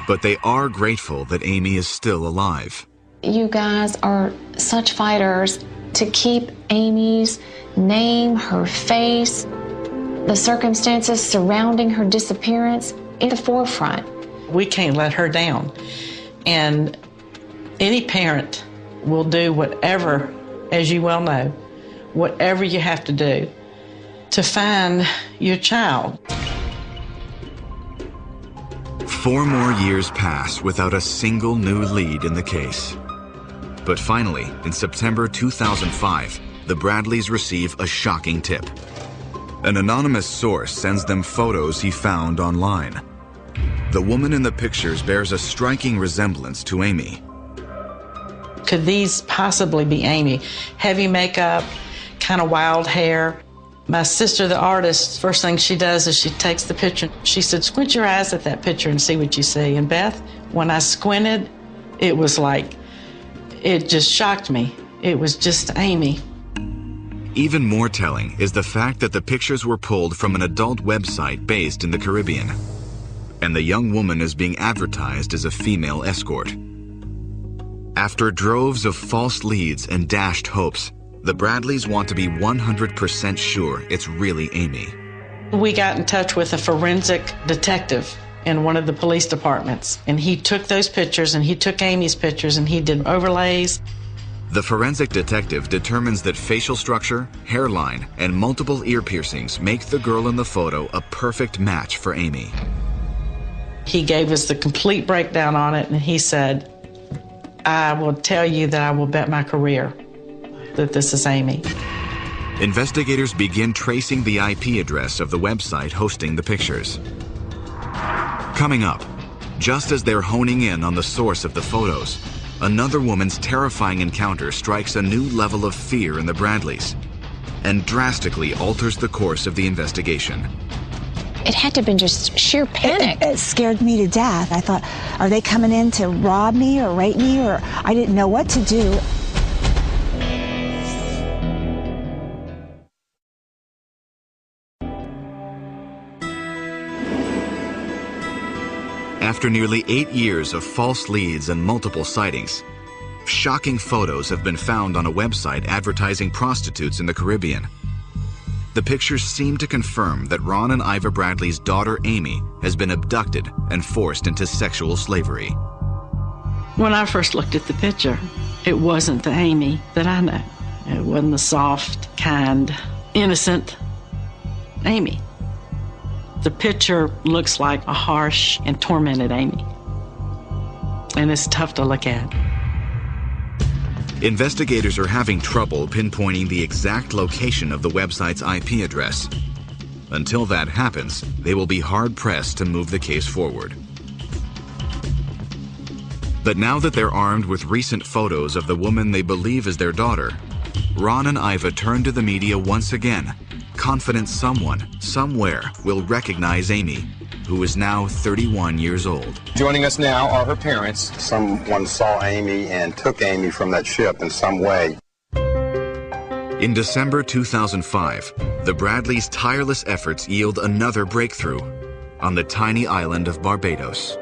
But they are grateful that Amy is still alive. You guys are such fighters to keep Amy's name, her face, the circumstances surrounding her disappearance in the forefront. We can't let her down. And any parent will do whatever, as you well know, whatever you have to do to find your child. 4 more years pass without a single new lead in the case. But finally, in September 2005, the Bradleys receive a shocking tip. An anonymous source sends them photos he found online. The woman in the pictures bears a striking resemblance to Amy. Could these possibly be Amy? Heavy makeup, kind of wild hair. My sister, the artist, first thing she does is she takes the picture. She said, squint your eyes at that picture and see what you see. And Beth, when I squinted, it was like, it just shocked me. It was just Amy. Even more telling is the fact that the pictures were pulled from an adult website based in the Caribbean, and the young woman is being advertised as a female escort. After droves of false leads and dashed hopes, the Bradleys want to be 100% sure it's really Amy. We got in touch with a forensic detective in one of the police departments, and he took those pictures and he took Amy's pictures and he did overlays. The forensic detective determines that facial structure, hairline, and multiple ear piercings make the girl in the photo a perfect match for Amy. He gave us the complete breakdown on it, and he said, I will tell you that I will bet my career that this is Amy. Investigators begin tracing the IP address of the website hosting the pictures. Coming up, just as they're honing in on the source of the photos, another woman's terrifying encounter strikes a new level of fear in the Bradleys and drastically alters the course of the investigation. It had to have been just sheer panic. It scared me to death. I thought, are they coming in to rob me or rape me? Or I didn't know what to do. After nearly 8 years of false leads and multiple sightings, shocking photos have been found on a website advertising prostitutes in the Caribbean. The pictures seem to confirm that Ron and Iva Bradley's daughter Amy has been abducted and forced into sexual slavery. When I first looked at the picture, it wasn't the Amy that I know. It wasn't the soft, kind, innocent Amy. The picture looks like a harsh and tormented Amy. And it's tough to look at. Investigators are having trouble pinpointing the exact location of the website's IP address. Until that happens, they will be hard-pressed to move the case forward. But now that they're armed with recent photos of the woman they believe is their daughter, Ron and Iva turn to the media once again, confident someone, somewhere, will recognize Amy, who is now 31 years old. Joining us now are her parents. Someone saw Amy and took Amy from that ship in some way. In December 2005, the Bradleys' tireless efforts yield another breakthrough on the tiny island of Barbados.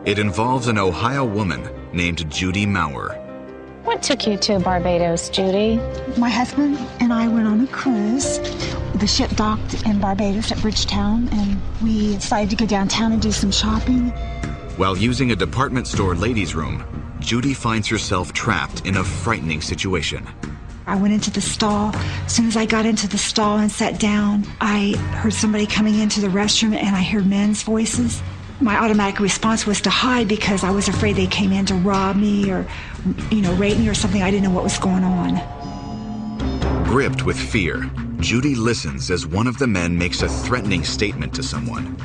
It involves an Ohio woman named Judy Maurer. What took you to Barbados, Judy? My husband and I went on a cruise. The ship docked in Barbados at Bridgetown, and we decided to go downtown and do some shopping. While using a department store ladies' room, Judy finds herself trapped in a frightening situation. I went into the stall. As soon as I got into the stall and sat down, I heard somebody coming into the restroom, and I heard men's voices. My automatic response was to hide because I was afraid they came in to rob me or, rape me or something. I didn't know what was going on. Gripped with fear, Judy listens as one of the men makes a threatening statement to someone.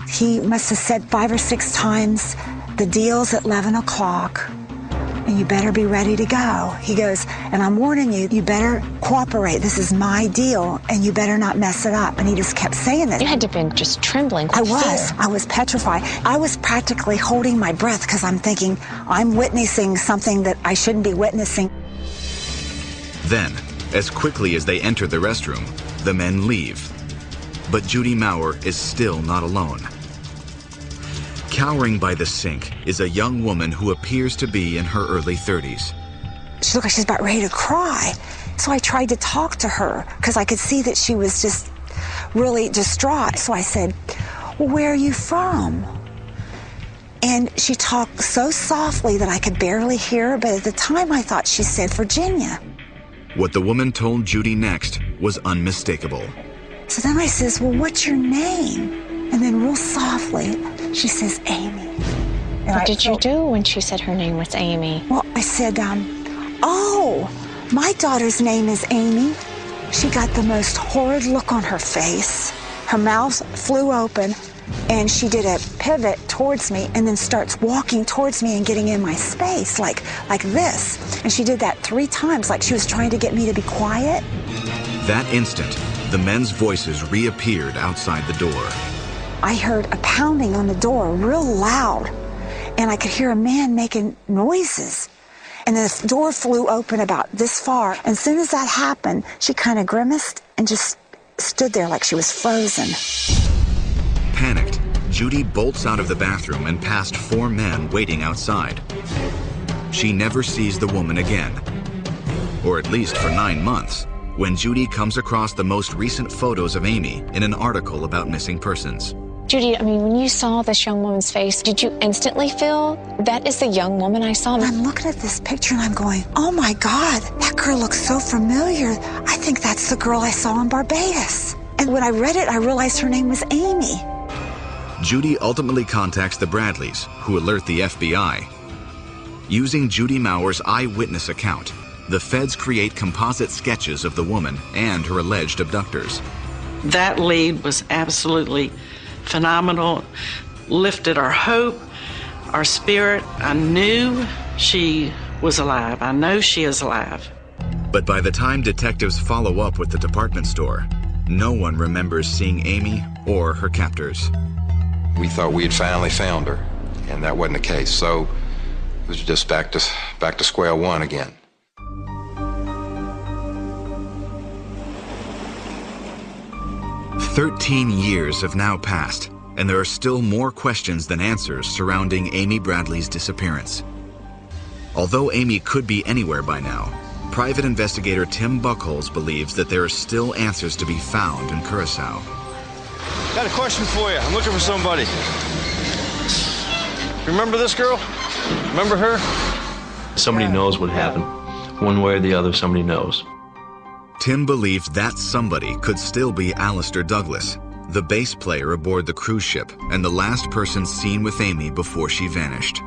He must have said 5 or 6 times, the deal's at 11 o'clock, and you better be ready to go. He goes, and I'm warning you, you better cooperate. This is my deal, and you better not mess it up. And he just kept saying that. You had to have been just trembling with fear. I was petrified. I was practically holding my breath because I'm thinking, I'm witnessing something that I shouldn't be witnessing. Then, as quickly as they enter the restroom, the men leave. But Judy Maurer is still not alone. Cowering by the sink is a young woman who appears to be in her early 30s. She looked like she's about ready to cry. So I tried to talk to her because I could see that she was just really distraught. So I said, well, where are you from? And she talked so softly that I could barely hear her, but at the time I thought she said Virginia. What the woman told Judy next was unmistakable. So then I says, well, what's your name? And then real softly, she says, Amy. And what did you do when she said her name was Amy? Well, I said, oh, my daughter's name is Amy. She got the most horrid look on her face. Her mouth flew open, and she did a pivot towards me and then starts walking towards me and getting in my space, like this. And she did that 3 times, like she was trying to get me to be quiet. That instant, the men's voices reappeared outside the door. I heard a pounding on the door real loud, and I could hear a man making noises. And then the door flew open about this far. And as soon as that happened, she kind of grimaced and just stood there like she was frozen. Panicked, Judy bolts out of the bathroom and past 4 men waiting outside. She never sees the woman again, or at least for 9 months, when Judy comes across the most recent photos of Amy in an article about missing persons. Judy, when you saw this young woman's face, did you instantly feel that is the young woman I saw? I'm looking at this picture and I'm going, oh my God, that girl looks so familiar. I think that's the girl I saw in Barbados. And when I read it, I realized her name was Amy. Judy ultimately contacts the Bradleys, who alert the FBI. Using Judy Mauer's eyewitness account, the feds create composite sketches of the woman and her alleged abductors. That lead was absolutely phenomenal, lifted our hope, our spirit. I knew she was alive. I know she is alive. But by the time detectives follow up with the department store, no one remembers seeing Amy or her captors. We thought we had finally found her, and that wasn't the case. So it was just back to square one again. "13 years have now passed, and there are still more questions than answers surrounding Amy Bradley's disappearance. Although Amy could be anywhere by now, private investigator Tim Buckholz believes that there are still answers to be found in Curacao. Got a question for you. I'm looking for somebody. Remember this girl? Remember her? Somebody knows what happened. One way or the other, somebody knows. Tim believes that somebody could still be Alistair Douglas, the bass player aboard the cruise ship and the last person seen with Amy before she vanished.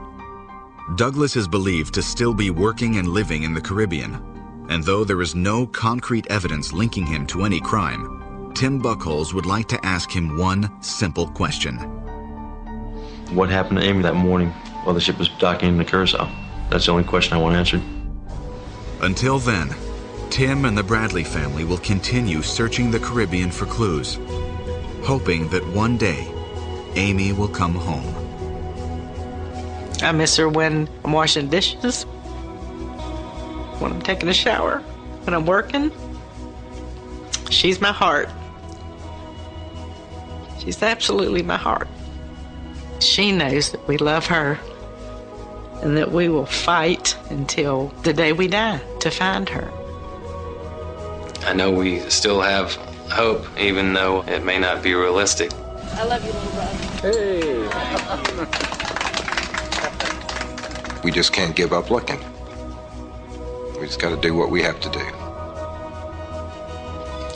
Douglas is believed to still be working and living in the Caribbean, and though there is no concrete evidence linking him to any crime, Tim Buckholz would like to ask him one simple question. What happened to Amy that morning while the ship was docking into Curacao? That's the only question I want answered. Until then, Tim and the Bradley family will continue searching the Caribbean for clues, hoping that one day Amy will come home. I miss her when I'm washing dishes, when I'm taking a shower, when I'm working. She's my heart. She's absolutely my heart. She knows that we love her and that we will fight until the day we die to find her. I know we still have hope, even though it may not be realistic. I love you, little brother. Hey! We just can't give up looking. We just got to do what we have to do.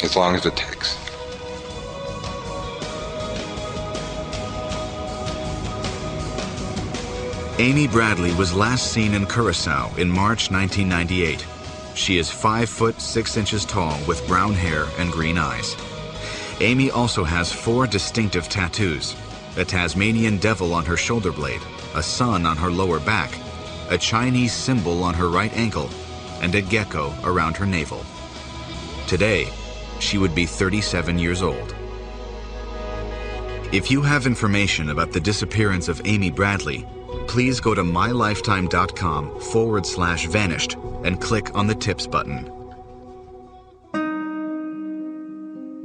As long as it takes. Amy Bradley was last seen in Curacao in March 1998. She is 5 foot 6 inches tall with brown hair and green eyes. Amy also has 4 distinctive tattoos: a Tasmanian devil on her shoulder blade, a sun on her lower back, a Chinese symbol on her right ankle, and a gecko around her navel. Today, she would be 37 years old. If you have information about the disappearance of Amy Bradley, please go to mylifetime.com/vanished and click on the tips button.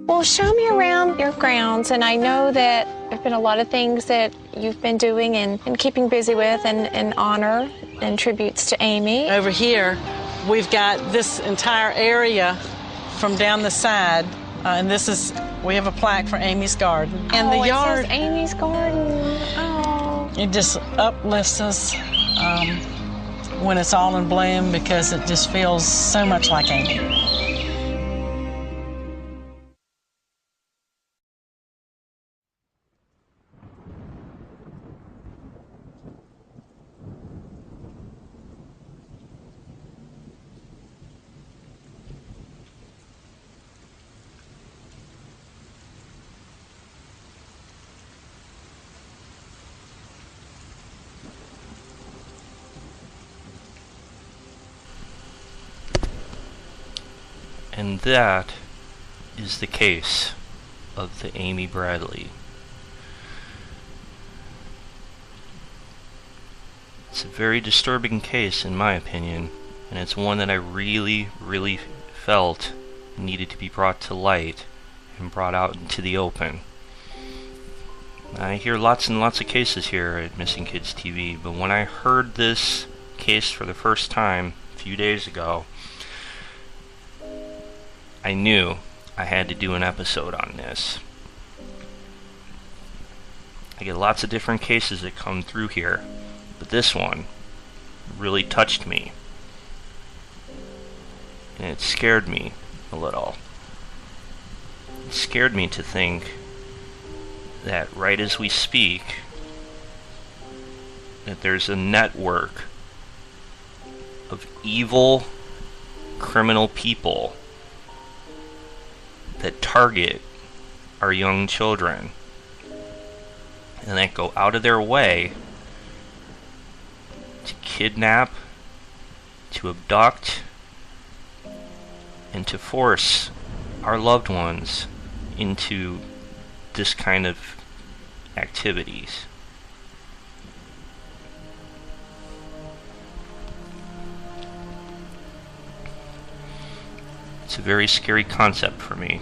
Well, show me around your grounds, and I know that there have been a lot of things that you've been doing and keeping busy with in honor and tributes to Amy. Over here, we've got this entire area from down the side, and we have a plaque for Amy's Garden. And the yard, it says Amy's Garden. Oh. It just uplifts us when it's all in bloom because it just feels so much like Amy. And that is the case of the Amy Bradley. It's a very disturbing case in my opinion, and it's one that I really felt needed to be brought to light and brought out into the open. I hear lots and lots of cases here at Missing Kids TV, but when I heard this case for the first time a few days ago, I knew I had to do an episode on this. I get lots of different cases that come through here, but this one really touched me. And it scared me a little. It scared me to think that right as we speak, that there's a network of evil criminal people that target our young children and that go out of their way to kidnap, to abduct, and to force our loved ones into this kind of activities. It's a very scary concept for me.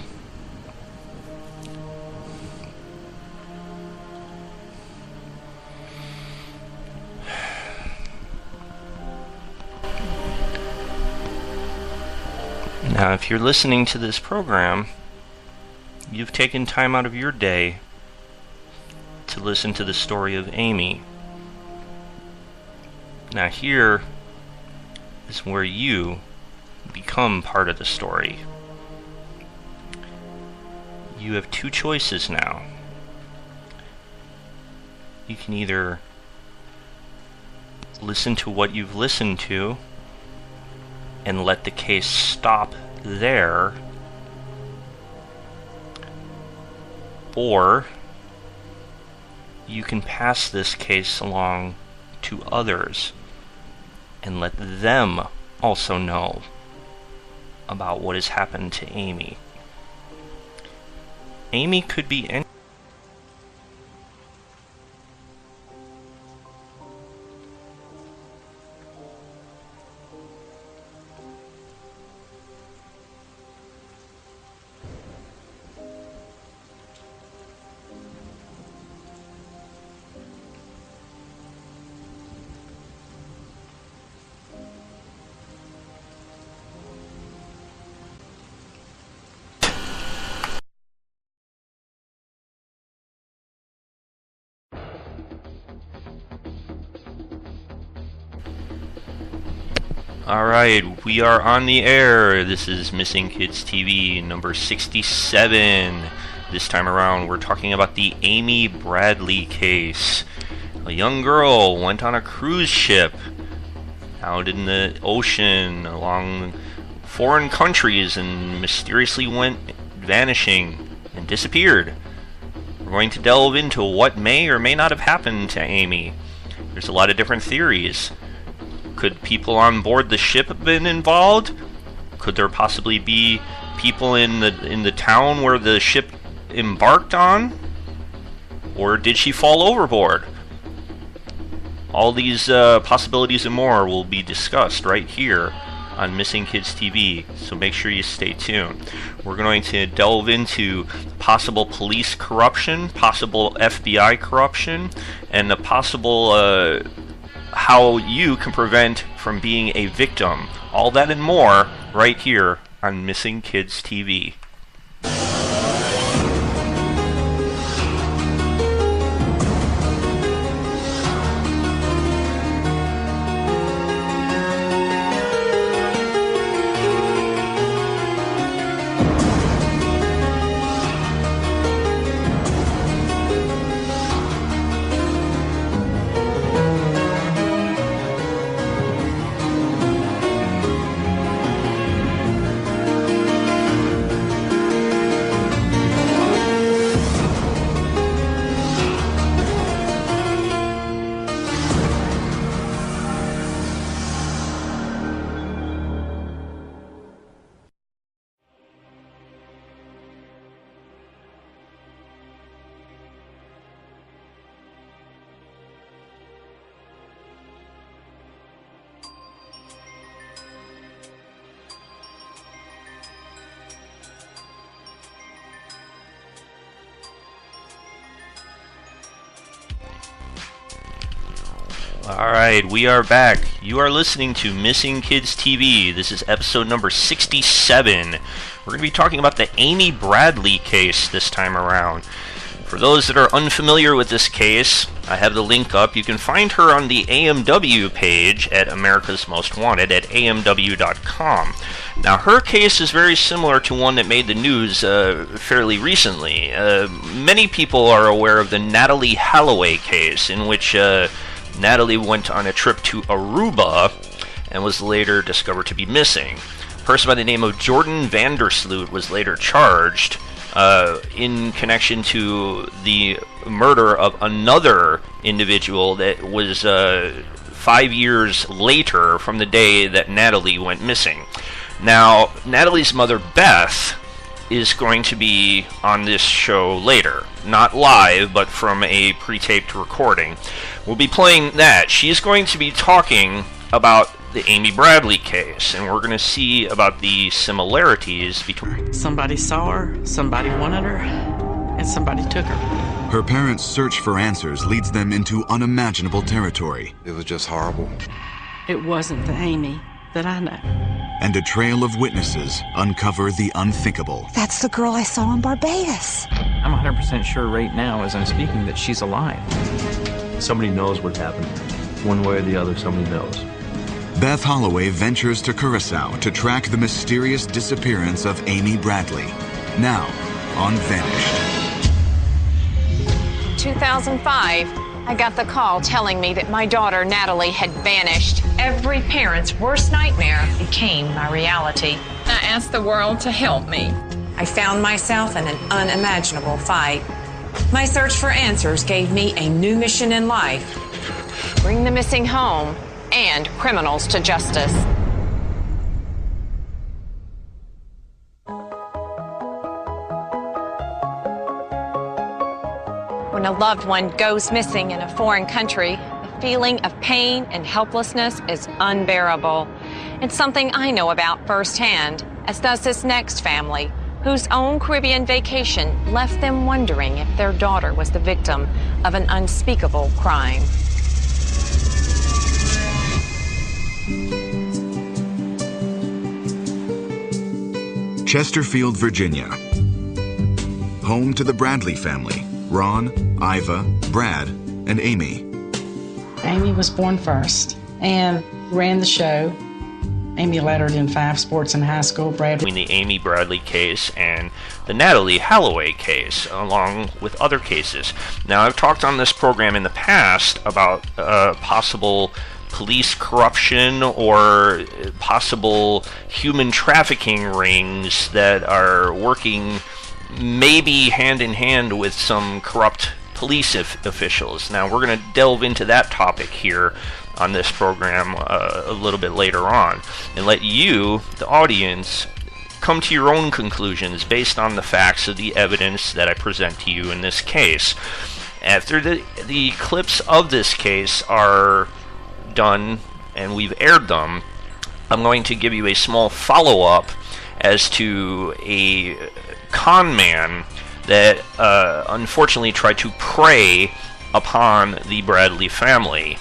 Now, if you're listening to this program, you've taken time out of your day to listen to the story of Amy. Now, here is where you become part of the story. You have two choices now. You can either listen to what you've listened to and let the case stop there, or you can pass this case along to others and let them also know about what has happened to Amy. Amy could be any. Alright, we are on the air. This is Missing Kids TV number 67. This time around, we're talking about the Amy Bradley case. A young girl went on a cruise ship out in the ocean along foreign countries and mysteriously went vanishing and disappeared. We're going to delve into what may or may not have happened to Amy. There's a lot of different theories. Could people on board the ship have been involved? Could there possibly be people in the town where the ship embarked on? Or did she fall overboard? All these possibilities and more will be discussed right here on Missing Kids TV, so make sure you stay tuned. We're going to delve into possible police corruption, possible FBI corruption, and the possible how you can prevent from being a victim. All that and more right here on Missing Kids TV. Alright, we are back. You are listening to Missing Kids TV. This is episode number 67. We're going to be talking about the Amy Bradley case this time around. For those that are unfamiliar with this case, I have the link up. You can find her on the AMW page at America's Most Wanted at amw.com. Now, her case is very similar to one that made the news fairly recently. Many people are aware of the Natalie Holloway case, in which Natalie went on a trip to Aruba and was later discovered to be missing. A person by the name of Jordan Vandersloot was later charged in connection to the murder of another individual that was 5 years later from the day that Natalie went missing. Now, Natalie's mother, Beth, is going to be on this show later. Not live, but from a pre-taped recording. We'll be playing that. She's going to be talking about the Amy Bradley case, and we're going to see about the similarities between... Somebody saw her, somebody wanted her, and somebody took her. Her parents' search for answers leads them into unimaginable territory. It was just horrible. It wasn't the Amy that I know. And a trail of witnesses uncover the unthinkable. That's the girl I saw in Barbados. I'm 100% sure right now, as I'm speaking, that she's alive. Somebody knows what happened. One way or the other, somebody knows. Beth Holloway ventures to Curacao to track the mysterious disappearance of Amy Bradley. Now, on Vanished. 2005, I got the call telling me that my daughter Natalie had vanished. Every parent's worst nightmare became my reality. I asked the world to help me. I found myself in an unimaginable fight. My search for answers gave me a new mission in life: bring the missing home and criminals to justice. When a loved one goes missing in a foreign country, the feeling of pain and helplessness is unbearable. It's something I know about firsthand, as does this next family, whose own Caribbean vacation left them wondering if their daughter was the victim of an unspeakable crime. Chesterfield, Virginia. Home to the Bradley family: Ron, Iva, Brad, and Amy. Amy was born first and ran the show. Amy lettered in 5 sports in high school. Brad. Between the Amy Bradley case and the Natalie Holloway case, along with other cases. Now, I've talked on this program in the past about possible police corruption or possible human trafficking rings that are working maybe hand in hand with some corrupt police officials. Now, we're going to delve into that topic here on this program a little bit later on and let you, the audience, come to your own conclusions based on the facts of the evidence that I present to you in this case. After the clips of this case are done and we've aired them, I'm going to give you a small follow-up as to a con man that unfortunately tried to prey upon the Bradley family.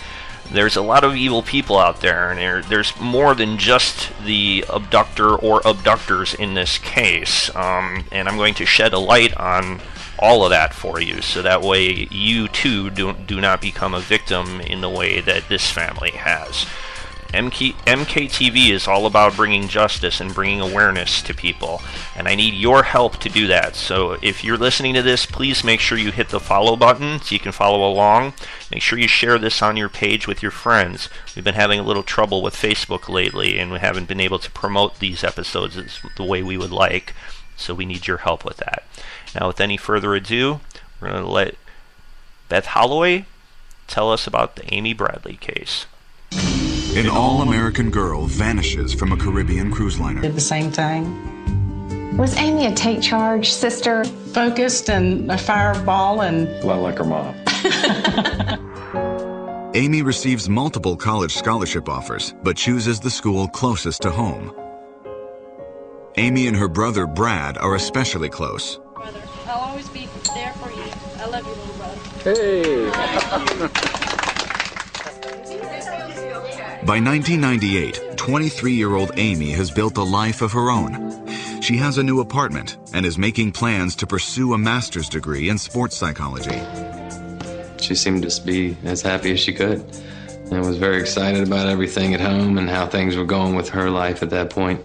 There's a lot of evil people out there, and there's more than just the abductor or abductors in this case, and I'm going to shed a light on all of that for you, so that way you too do not become a victim in the way that this family has. MKTV is all about bringing justice and bringing awareness to people, and I need your help to do that. So if you're listening to this, please make sure you hit the follow button so you can follow along. Make sure you share this on your page with your friends. We've been having a little trouble with Facebook lately, and we haven't been able to promote these episodes the way we would like, so we need your help with that. Now, with any further ado, we're going to let Beth Holloway tell us about the Amy Bradley case. An all-American girl vanishes from a Caribbean cruise liner. Did the same thing. Was Amy a take charge sister? Focused and a fireball and... A lot like her mom. Amy receives multiple college scholarship offers, but chooses the school closest to home. Amy and her brother Brad are especially close. Brother, I'll always be there for you. I love you, little brother. Hey! By 1998, 23-year-old Amy has built a life of her own. She has a new apartment and is making plans to pursue a master's degree in sports psychology. She seemed to be as happy as she could, and was very excited about everything at home and how things were going with her life at that point.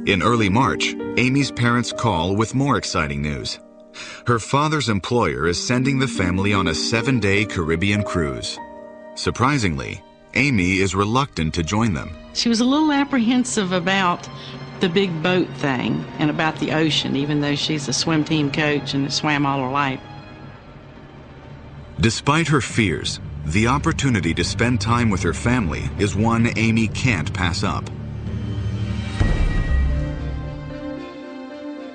In early March, Amy's parents call with more exciting news. Her father's employer is sending the family on a 7-day Caribbean cruise. Surprisingly, Amy is reluctant to join them. She was a little apprehensive about the big boat thing and about the ocean, even though she's a swim team coach and swam all her life. Despite her fears, the opportunity to spend time with her family is one Amy can't pass up.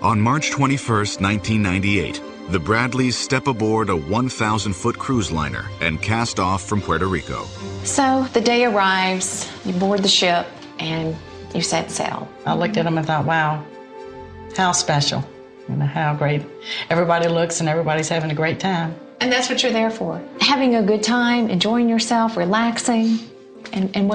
On March 21st, 1998, the Bradleys step aboard a 1,000-foot cruise liner and cast off from Puerto Rico. So the day arrives, you board the ship, and you set sail. I looked at them and thought, wow, how special, how great. Everybody looks and everybody's having a great time. And that's what you're there for. Having a good time, enjoying yourself, relaxing, and what